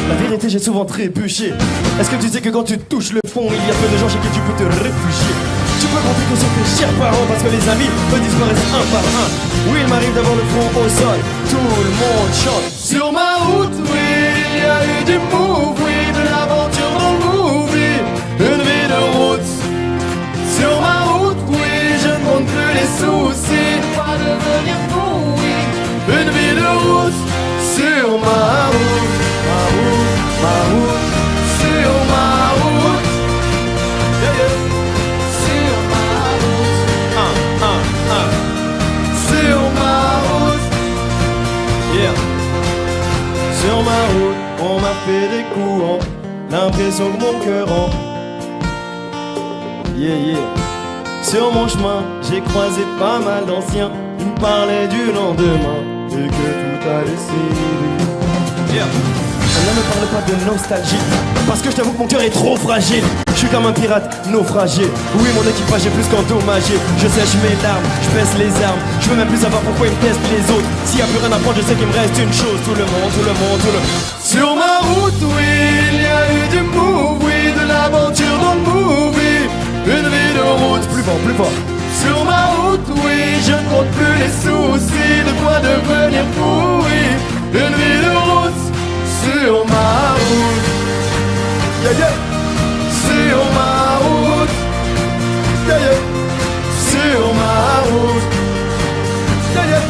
La vérité, j'ai souvent trébuché. Est-ce que tu sais que quand tu touches le fond, il y a peu de gens chez qui tu peux te réfugier? Tu peux compter que sur tes chers parents, parce que les amis, eux, disparaissent un par un. Oui, il m'arrive d'avoir le front au sol. Tout le monde chante. Sur ma route, oui, il y a eu du move, oui, de l'aventure dans le movie. Une vie de route. Sur ma route, oui, je ne compte plus les soucis. Pas devenir fou, oui. Une vie de route. Sur ma route, ma route, ma route. Sur ma route, yeah, yeah. Sur ma route, sur ma route, yeah. Sur ma route, on m'a fait des coups en l'impression que mon cœur en yeah, yeah. Sur mon chemin, j'ai croisé pas mal d'anciens. Ils me parlaient du lendemain et que tout allait si bien. Yeah. Ne me parle pas de nostalgie, parce que je t'avoue que mon cœur est trop fragile. Je suis comme un pirate naufragé. Oui, mon équipage est plus qu'endommagé. Je sèche mes larmes, je baisse les armes. Je veux même plus savoir pourquoi ils me testent les autres. S'il y a plus rien à prendre, je sais qu'il me reste une chose. Tout le monde, tout le monde, tout le monde. Sur ma route, oui, il y a eu du move, oui, de l'aventure dans le movie. Une vie de route, plus fort, plus fort. Sur ma route, oui, je ne compte plus les soucis. De quoi devenir fou, oui. Une vie de route. Sur ma route, yeah, yeah. Sur ma route, yeah, yeah. Sur ma route, yeah, yeah.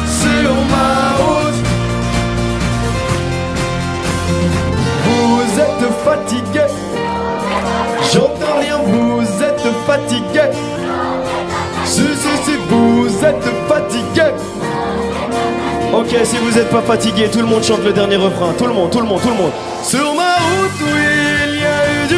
Sur ma route. Vous êtes fatigué, j'entends rien, vous êtes fatigué. Si, vous êtes fatigué. Ok, si vous êtes pas fatigué, tout le monde chante le dernier refrain. Tout le monde, tout le monde, tout le monde. Sur ma route, oui, il y a eu du...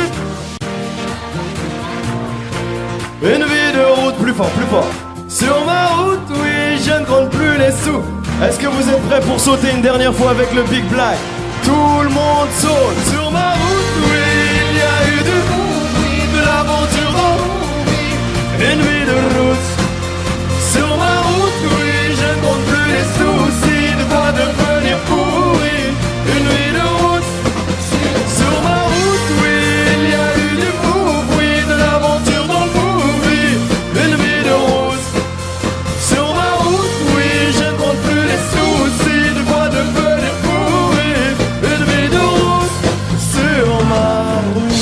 Une vie de route, plus fort, plus fort. Sur ma route, oui, je ne compte plus les sous. Est-ce que vous êtes prêts pour sauter une dernière fois avec le Big Black? Tout le monde saute. Sur ma route, oui, il y a eu du movie, de l'aventure dans une vie de route. Sur ma route, oui, je ne compte plus les soucis. De quoi devenir fou, oui. Une vie de route. Sur ma route, oui, il y a eu du move, oui, de l'aventure dans le movie. Une vie de route. Sur ma route, oui, je ne compte plus les soucis. De quoi devenir fou, oui. Une vie de route. Sur ma route.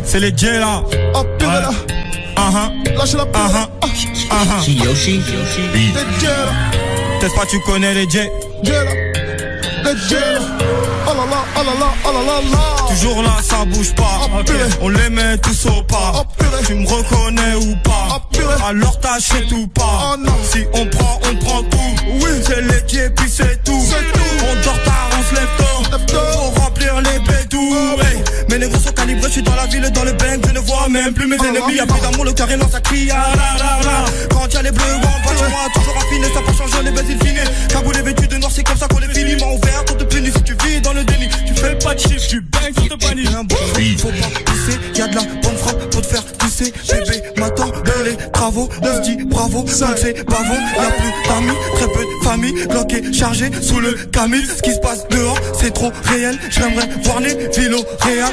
C'est les J là. Oh purée là. Lâchez la purée. Yoshi. Les J là. Peut-être pas tu connais les J. J là. Les J là. Oh là là, oh là là, oh là là là. Toujours là, ça bouge pas. On les met tous au pas. Tu me reconnais ou pas? Alors t'achètes ou pas? Si on prend tout. Oui, c'est les J puis c'est tout. On dort tard, on se lève tôt. Pour remplir les bédous. Hey. Mes négros sont calibrés, je suis dans la ville, dans le bang. Je ne vois même plus mes ennemis. Y'a plus d'amour, le carré lance, ça crie. Quand y'a les bleus, on va chez moi. Toujours affiné, ça peut changer les baisers finés. Cagoule vêtu de noir, c'est comme ça qu'on les finit. M'a ouvert, on te punit si tu vis dans le déni. Tu fais pas de chiffre, tu bangs, on te bannit. Faut pas pousser, y'a de la bonne frappe pour te faire pousser. Bébé m'attend dans les trappes. bravo, on se dit bravo, ça c'est bavon, y'a plus d'amis, très peu de famille, Glock est chargé sous le Camille. Ce qui se passe dehors, c'est trop réel, j'aimerais voir les villes au Réal.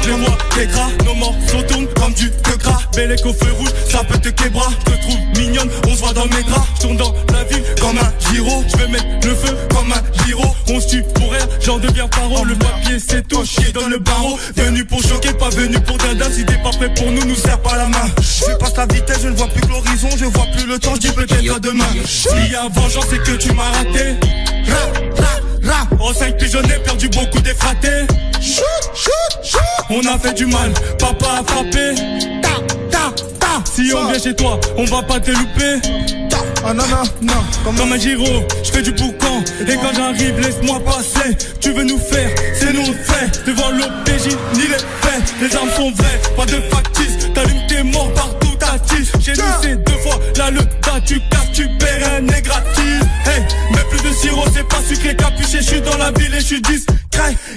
Je vois tes gras, nos morceaux tournent comme du te gras. Belle au feu rouge, ça peut te québra. Je te trouve mignonne, on se voit dans mes draps. Je tourne dans la ville comme un gyro. Je vais mettre le feu comme un gyro. On se tue pour rien, j'en deviens paro. Le papier c'est tout, chier dans le barreau. Venu pour choquer, pas venu pour dindin. Si t'es pas prêt pour nous serre pas la main. Je passe la vitesse, je ne vois plus que l'horizon. Je vois plus le temps, je dis peut-être à demain. S'il y a vengeance, c'est que tu m'as raté. En 5 pigeonnés, perdu beaucoup défratés. On a fait du mal, papa a frappé. Si on vient chez toi, on va pas te louper. Ah non, non, non. Comme un gyro, je fais du boucan. Et quand j'arrive, laisse-moi passer. Tu veux nous faire, c'est nous fait. Devant l'OPJ, ni les faits. Les armes sont vraies, pas de factice. T'allumes tes morts partout, t'attises. J'ai nous c'est 2 fois là le tas. Tu casses, tu perds, un est gratis. Hey, mais plus de sirop, c'est pas sucré. Capuché, je suis dans la ville et je suis discret.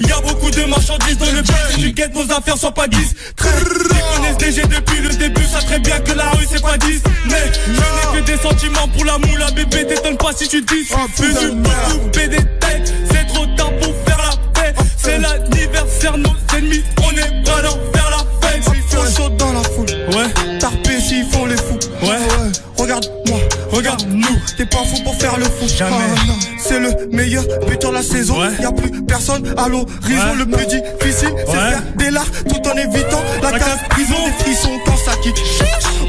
Y'a beaucoup de marchandises dans le bar. Si tu guettes, nos affaires sont pas distraites. Ils connaissent DG depuis le début. Ça très bien que la rue c'est pas 10. Mais je n'ai que des sentiments pour la moula. Bébé, t'étonnes pas si tu dis. Venu pour couper des têtes. C'est trop tard pour faire la paix. C'est l'anniversaire, nos ennemis. On est vraiment vers la fête. S'ils font chaud dans la foule. Ouais. Tarpé s'ils font les fous. Ouais. Regarde-moi, regarde-nous. T'es pas fou pour faire le fou. Jamais. C'est le meilleur buteur de la saison. Y'a plus personne à l'horizon. Le plus difficile, c'est de faire des lards tout en évitant la case prison. Des frissons quand ça kick.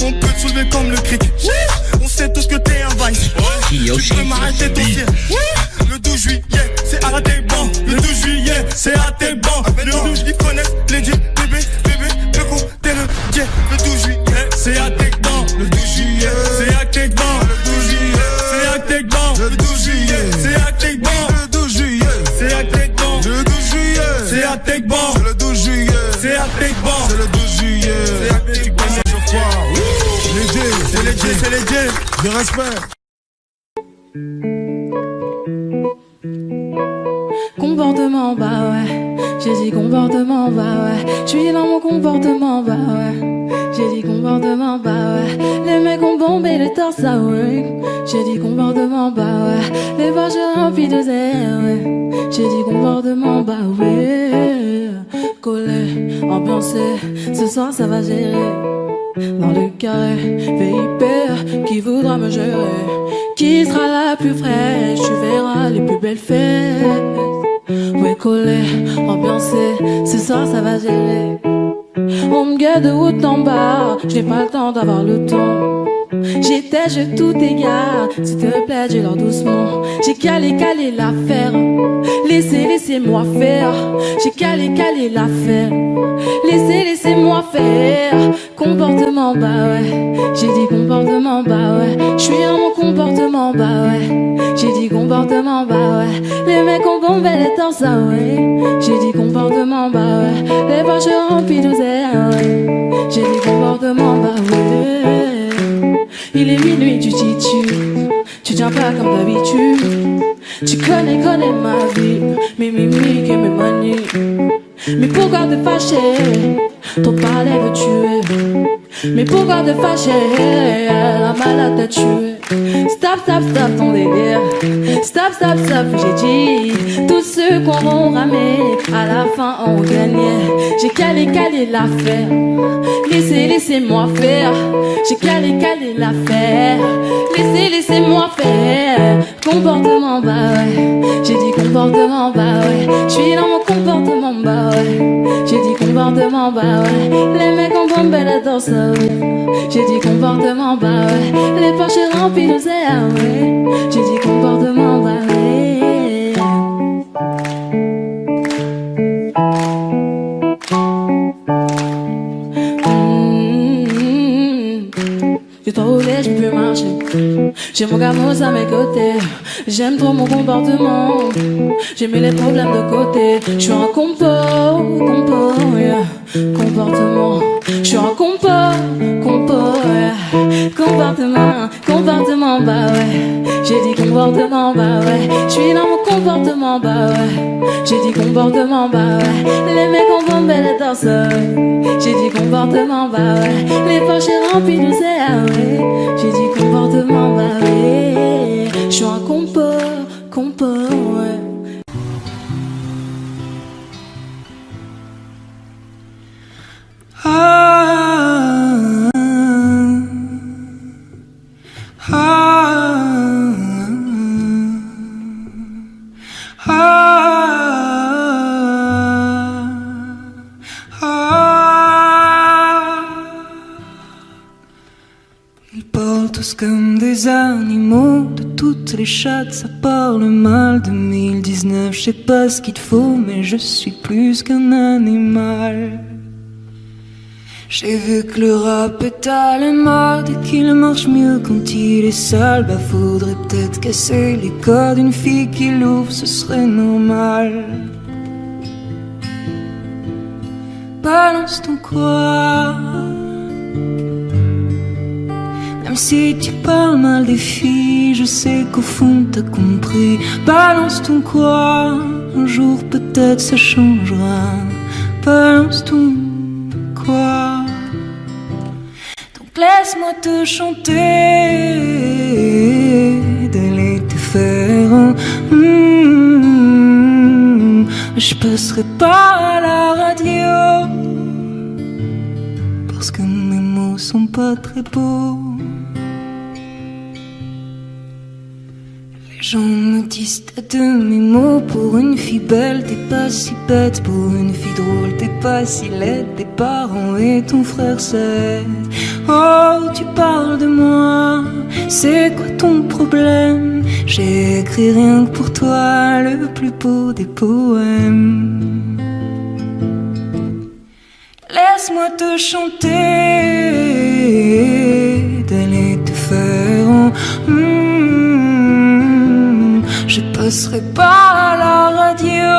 On peut te soulever comme le cric. On sait tous que t'es un vice. Tu peux m'arrêter ton ciel. Le 12 juillet, c'est à tes bancs. Le 12 juillet, c'est à tes bancs. Le 12, ils connaissent les dieux. Bébé, le coup, t'es le dieu. Le 12 juillet, c'est à tes bancs. Le 12 juillet, c'est à tes bancs. Le 12 juillet, c'est à tes bancs. Le 12 juillet, c'est à tes bancs. Le 12 juillet, c'est à tes bancs. le 12 juillet, C'est à tes bancs. c'est le 12 juillet, C'est à tes bancs. c'est le 12 juillet. C'est à tes bancs. Léger, C'est léger, c'est léger. de respect. Comportement, bah ouais. J'ai dit comportement, bah ouais. J'suis dans mon comportement, bah ouais. J'ai dit comportement, bah ouais. Les mecs ont bombé le torse, ah ouais. J'ai dit comportement, bah ouais. Les poches remplies de zèle, ouais. J'ai dit comportement, bah ouais. Collé, ambiancé, ce soir ça va gérer. Dans le carré, VIP, qui voudra me gérer? Qui sera la plus fraîche? Tu verras les plus belles fesses. Ouais, collé, ambiancé, ce soir ça va gérer. On me guette de haut en bas, j'ai pas le temps d'avoir le temps. J'étais, je tout égare, s'il te plaît, dis-leur doucement. J'ai calé l'affaire, laissez-moi faire. J'ai calé l'affaire, laissez-moi faire. Comportement, bah ouais. J'ai dit comportement, bah ouais. J'suis dans mon comportement, bah ouais. J'ai dit comportement, bah ouais. Les mecs ont bombé les torses, ah ouais. J'ai dit comportement, bah ouais. Les poches remplies d'oseille, ah ouais. J'ai dit comportement, bah ouais. Il est minuit, tu t'y tues. Tu tiens pas comme d'habitude. Tu connais ma vie, mes mimiques et mes manies. Mais pourquoi te fâcher? Ton palais veut tuer. Mais pourquoi te fâcher? La malade t'a tué. Stop ton délire. Stop, j'ai dit. Tous ceux qu'on va ramer, à la fin on gagnait. J'ai calé l'affaire. Laissez-moi faire. J'ai calé l'affaire. Laissez-moi faire. Comportement, bah ouais. J'ai dit comportement, bah ouais. J'suis dans mon comportement, bah ouais. J'ai dit comportement, bah ouais. Les mecs ont bombé la danse, ouais. J'ai dit comportement, bah ouais. Les poches remplies de zèle, ah ouais. J'ai dit comportement, bah ouais. J'ai trop roulé, je peux marcher. J'ai mon gamos à mes côtés. J'aime trop mon comportement. J'ai mis les problèmes de côté. Je suis un compo, yeah. Comportement. Je suis un compo, yeah. Comportement, bah ouais. J'ai dit comportement, bah ouais. Je suis dans mon comportement, bah ouais. J'ai dit comportement, bah ouais. Les mecs ont bombé les torses. J'ai dit comportement. comportement, bah ouais. Les poches remplies de sel, ah ouais. J'ai dit comportement, bah ouais. Je suis un compo, ouais. Ils parlent tous comme des animaux, de toutes les chattes ça parle mal. 2019, je sais pas ce qu'il te faut, mais je suis plus qu'un animal. J'ai vu que le rap est à la mode et qu'il marche mieux quand il est sale. Bah faudrait peut-être casser les codes d'une fille qui l'ouvre, ce serait normal. Balance ton quoi, même si tu parles mal des filles, je sais qu'au fond t'as compris. Balance ton quoi, un jour peut-être ça changera. Balance ton quoi. Donc laisse-moi te chanter, d'aller te faire un je passerai pas à la radio parce que mes mots sont pas très beaux. Les gens me disent t'as de mes mots. Pour une fille belle t'es pas si bête. Pour une fille drôle t'es pas si laide. Tes parents et ton frère s'aident. Oh tu parles de moi, c'est quoi ton problème? J'ai écrit rien que pour toi le plus beau des poèmes. Laisse-moi te chanter, d'aller te faire un je passerai pas à la radio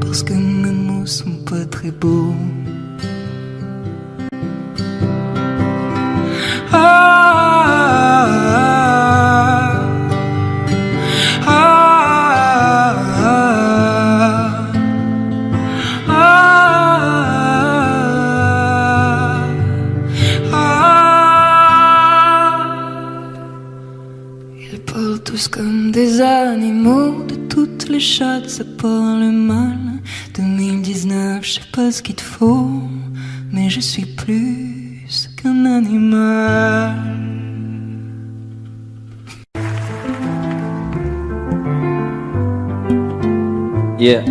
parce que mes mots sont pas très beaux. Ils parlent tous comme des animaux, de toutes les chattes ça parle mal. 2019, je sais pas ce qu'il te faut, mais je suis plus qu'un animal. Yeah.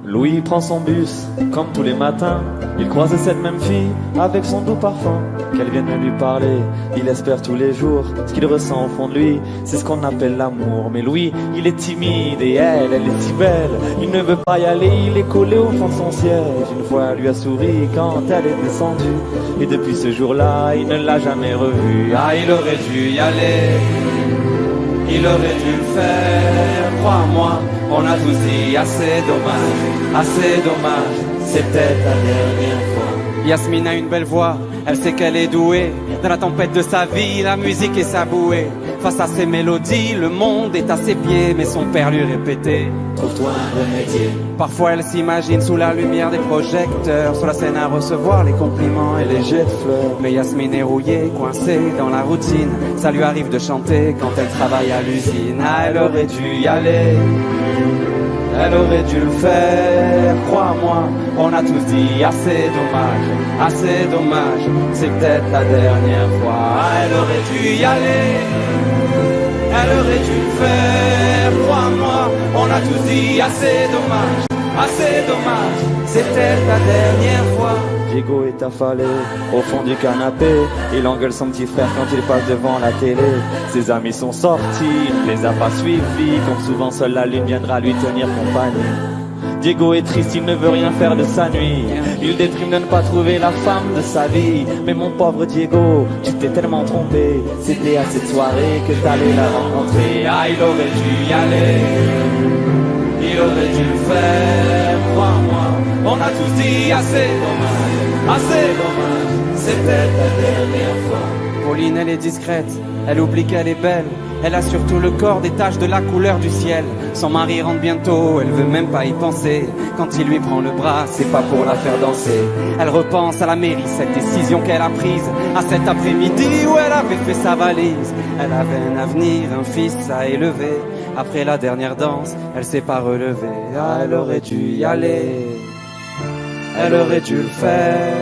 Louis prend son bus, comme tous les matins. Il croise cette même fille, avec son doux parfum. Qu'elle vienne lui parler, il espère tous les jours. Ce qu'il ressent au fond de lui, c'est ce qu'on appelle l'amour. Mais Louis, il est timide et elle est si belle. Il ne veut pas y aller, il est collé au fond de son siège. Une fois, elle lui a souri quand elle est descendue. Et depuis ce jour-là, il ne l'a jamais revue. Ah, il aurait dû y aller, il aurait dû le faire, crois-moi. On a tous dit assez dommage, c'est peut-être la dernière fois. Yasmine a une belle voix, elle sait qu'elle est douée. Dans la tempête de sa vie, la musique est sa bouée. Face à ses mélodies, le monde est à ses pieds. Mais son père lui répétait, trouve-toi un remédier. Parfois elle s'imagine sous la lumière des projecteurs, sur la scène à recevoir les compliments et les jets de fleurs. Mais Yasmine est rouillée, coincée dans la routine. Ça lui arrive de chanter quand elle travaille à l'usine. Ah, elle aurait dû y aller, elle aurait dû le faire, crois-moi. On a tous dit assez dommage, c'est peut-être la dernière fois. Ah, elle aurait dû y aller, elle aurait dû le faire, crois-moi. On a tous dit assez dommage, c'est peut-être la dernière fois. Diego est affalé au fond du canapé. Il engueule son petit frère quand il passe devant la télé. Ses amis sont sortis, il ne les a pas suivis. Comme souvent seule la lune viendra lui tenir compagnie. Diego est triste, il ne veut rien faire de sa nuit. Il déprime de ne pas trouver la femme de sa vie. Mais mon pauvre Diego, tu t'es tellement trompé. C'était à cette soirée que t'allais la rencontrer. Ah, il aurait dû y aller, il aurait dû le faire, crois-moi. On a tous dit assez dommage, c'est peut-être la dernière fois. Pauline elle est discrète, Elle oublie qu'elle est belle. Elle a surtout le corps des taches de la couleur du ciel. Son mari rentre bientôt, elle veut même pas y penser. Quand il lui prend le bras, c'est pas pour la faire danser. Elle repense à la mairie, cette décision qu'elle a prise, à cet après-midi où elle avait fait sa valise. Elle avait un avenir, un fils à élever. Après la dernière danse, elle s'est pas relevée. Ah, elle aurait dû y aller. Elle aurait dû le faire,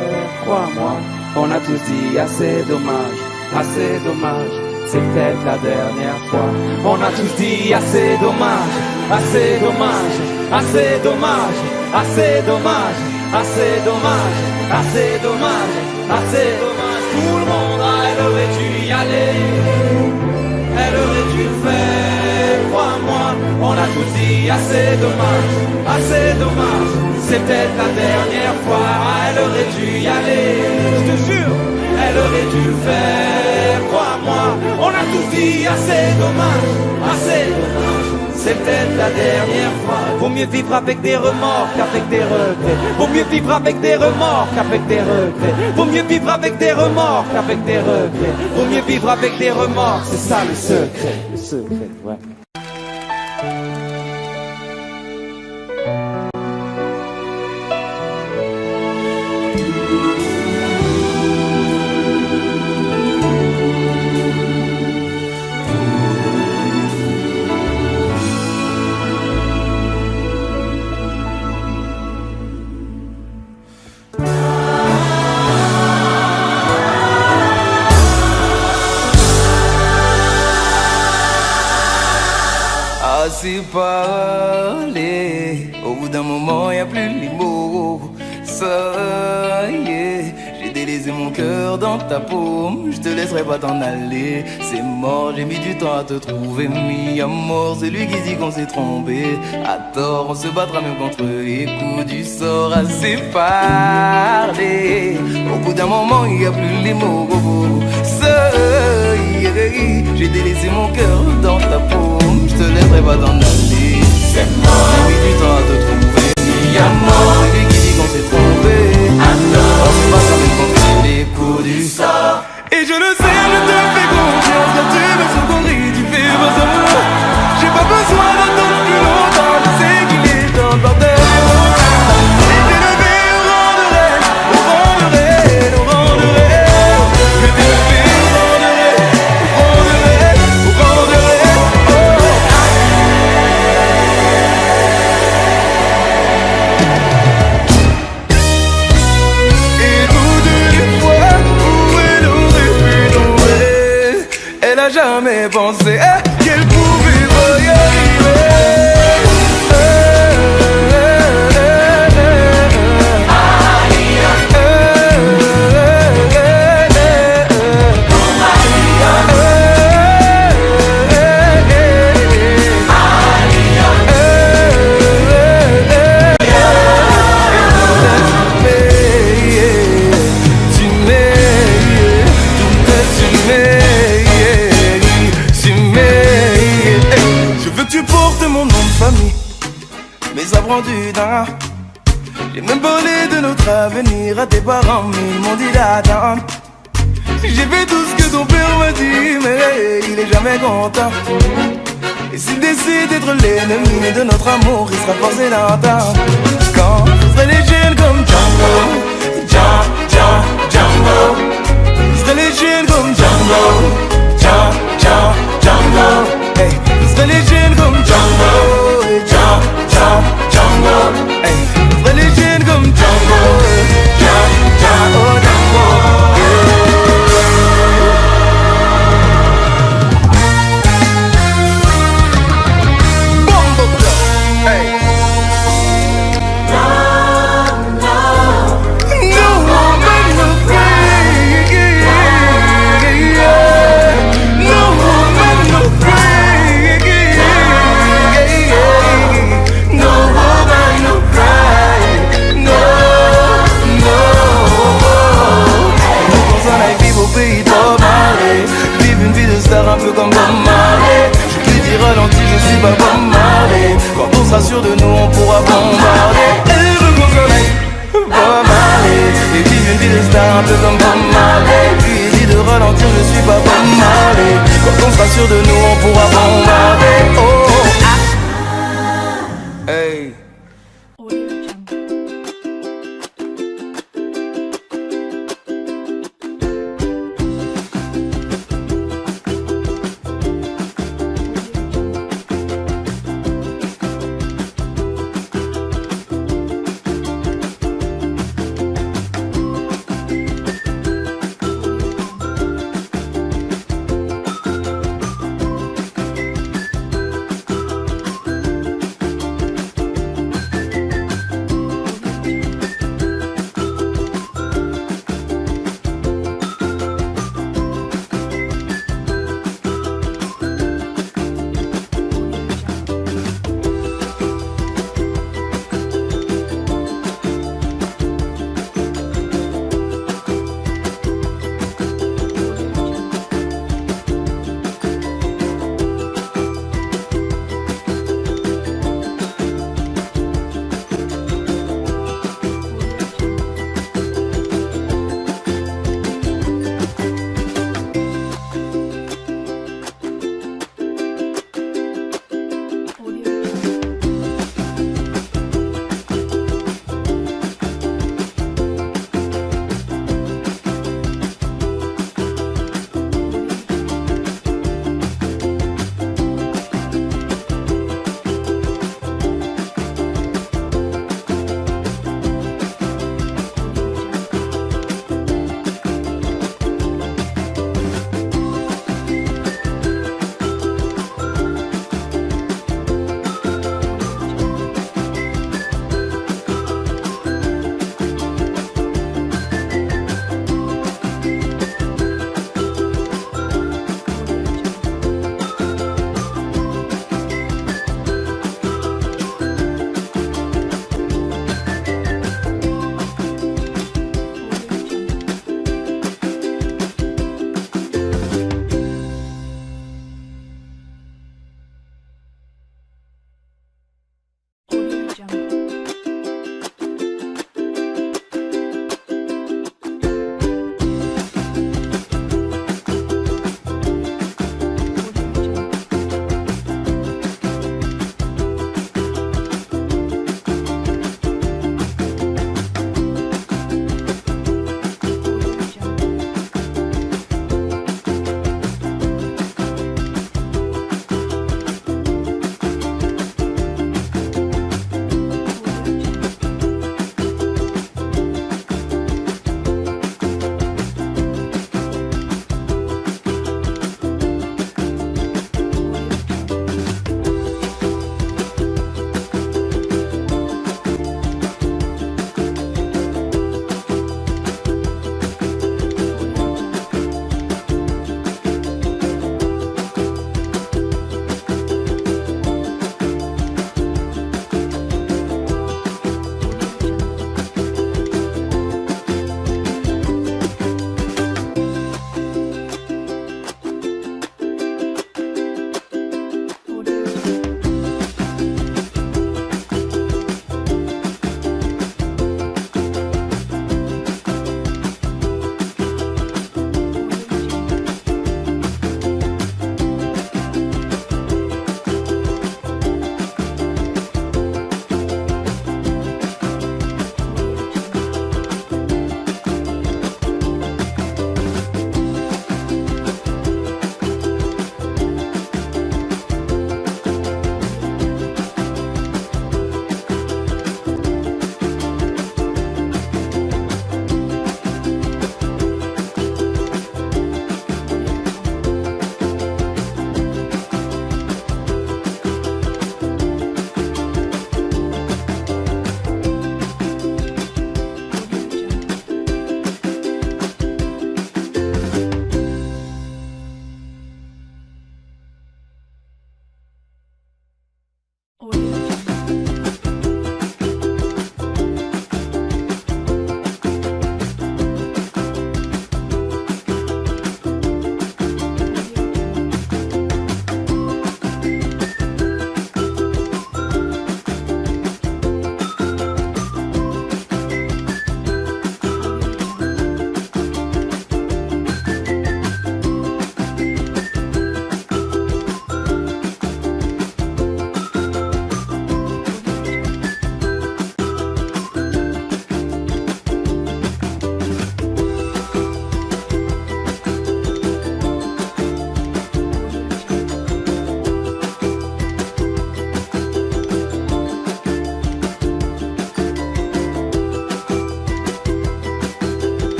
crois-moi. On a tous dit assez dommage, assez dommage. C'est peut-être la dernière fois. On a tous dit assez dommage, assez dommage, assez dommage, assez dommage, assez dommage, assez dommage, assez dommage. Tout le monde, elle aurait dû y aller. Elle aurait dû le faire, crois-moi. On a tous dit assez dommage, assez dommage. C'est peut-être la dernière fois. Elle aurait dû y aller, je te jure. Elle aurait dû le faire, crois-moi. On a tous dit assez dommage, assez dommage. C'est peut-être la dernière fois. Vaut mieux vivre avec des remords qu'avec des regrets. Vaut mieux vivre avec des remords qu'avec des regrets. Vaut mieux vivre avec des remords qu'avec des regrets. Vaut mieux vivre avec des remords, c'est ça le secret. Le secret, ouais. Assez parlé, au bout d'un moment y a plus les mots. Ça y est, j'ai délaissé mon cœur dans ta paume. Je te laisserai pas t'en aller, c'est mort. J'ai mis du temps à te trouver, mis à mort celui qui dit qu'on s'est trompé. À tort, on se battra même contre les coups du sort. Assez parlé, au bout d'un moment y a plus les mots. Ça y est, j'ai délaissé mon cœur dans ta paume. Je te laisserai pas t'en aller, c'est mort. J'ai mis du temps à te trouver, mis à mort celui qui dit qu'on s'est trompé. À tort, on se battra même contre les coups du sort. Et je le sais, je te fais confiance. Quand tu me secourir, tu fais besoin. J'ai pas besoin d'attendre plus longtemps. Je sais qu'il est temps de partir. Et t'es levé au rang de reine, au rang de reine, au rang de reine. Que t'es levé au rang de reine, au rang de reine, au rang de reine. Elle a jamais pensé qu'elle pouvait pas y arriver. Mais ça prend du temps. J'ai même parlé de notre avenir à tes parents, mais ils m'ont dit d'attendre. J'ai fait tout ce que ton père m'a dit, mais il est jamais content. Et s'il décide d'être l'ennemi de notre amour, il sera forcé d'entendre. Quand vous serez les jeunes comme Django, Django. Vous serez les jeunes comme Django, Django. Hey, vous serez les jeunes comme Django, Django. Hey, vous serez les jeunes comme Django, Django. Jungle.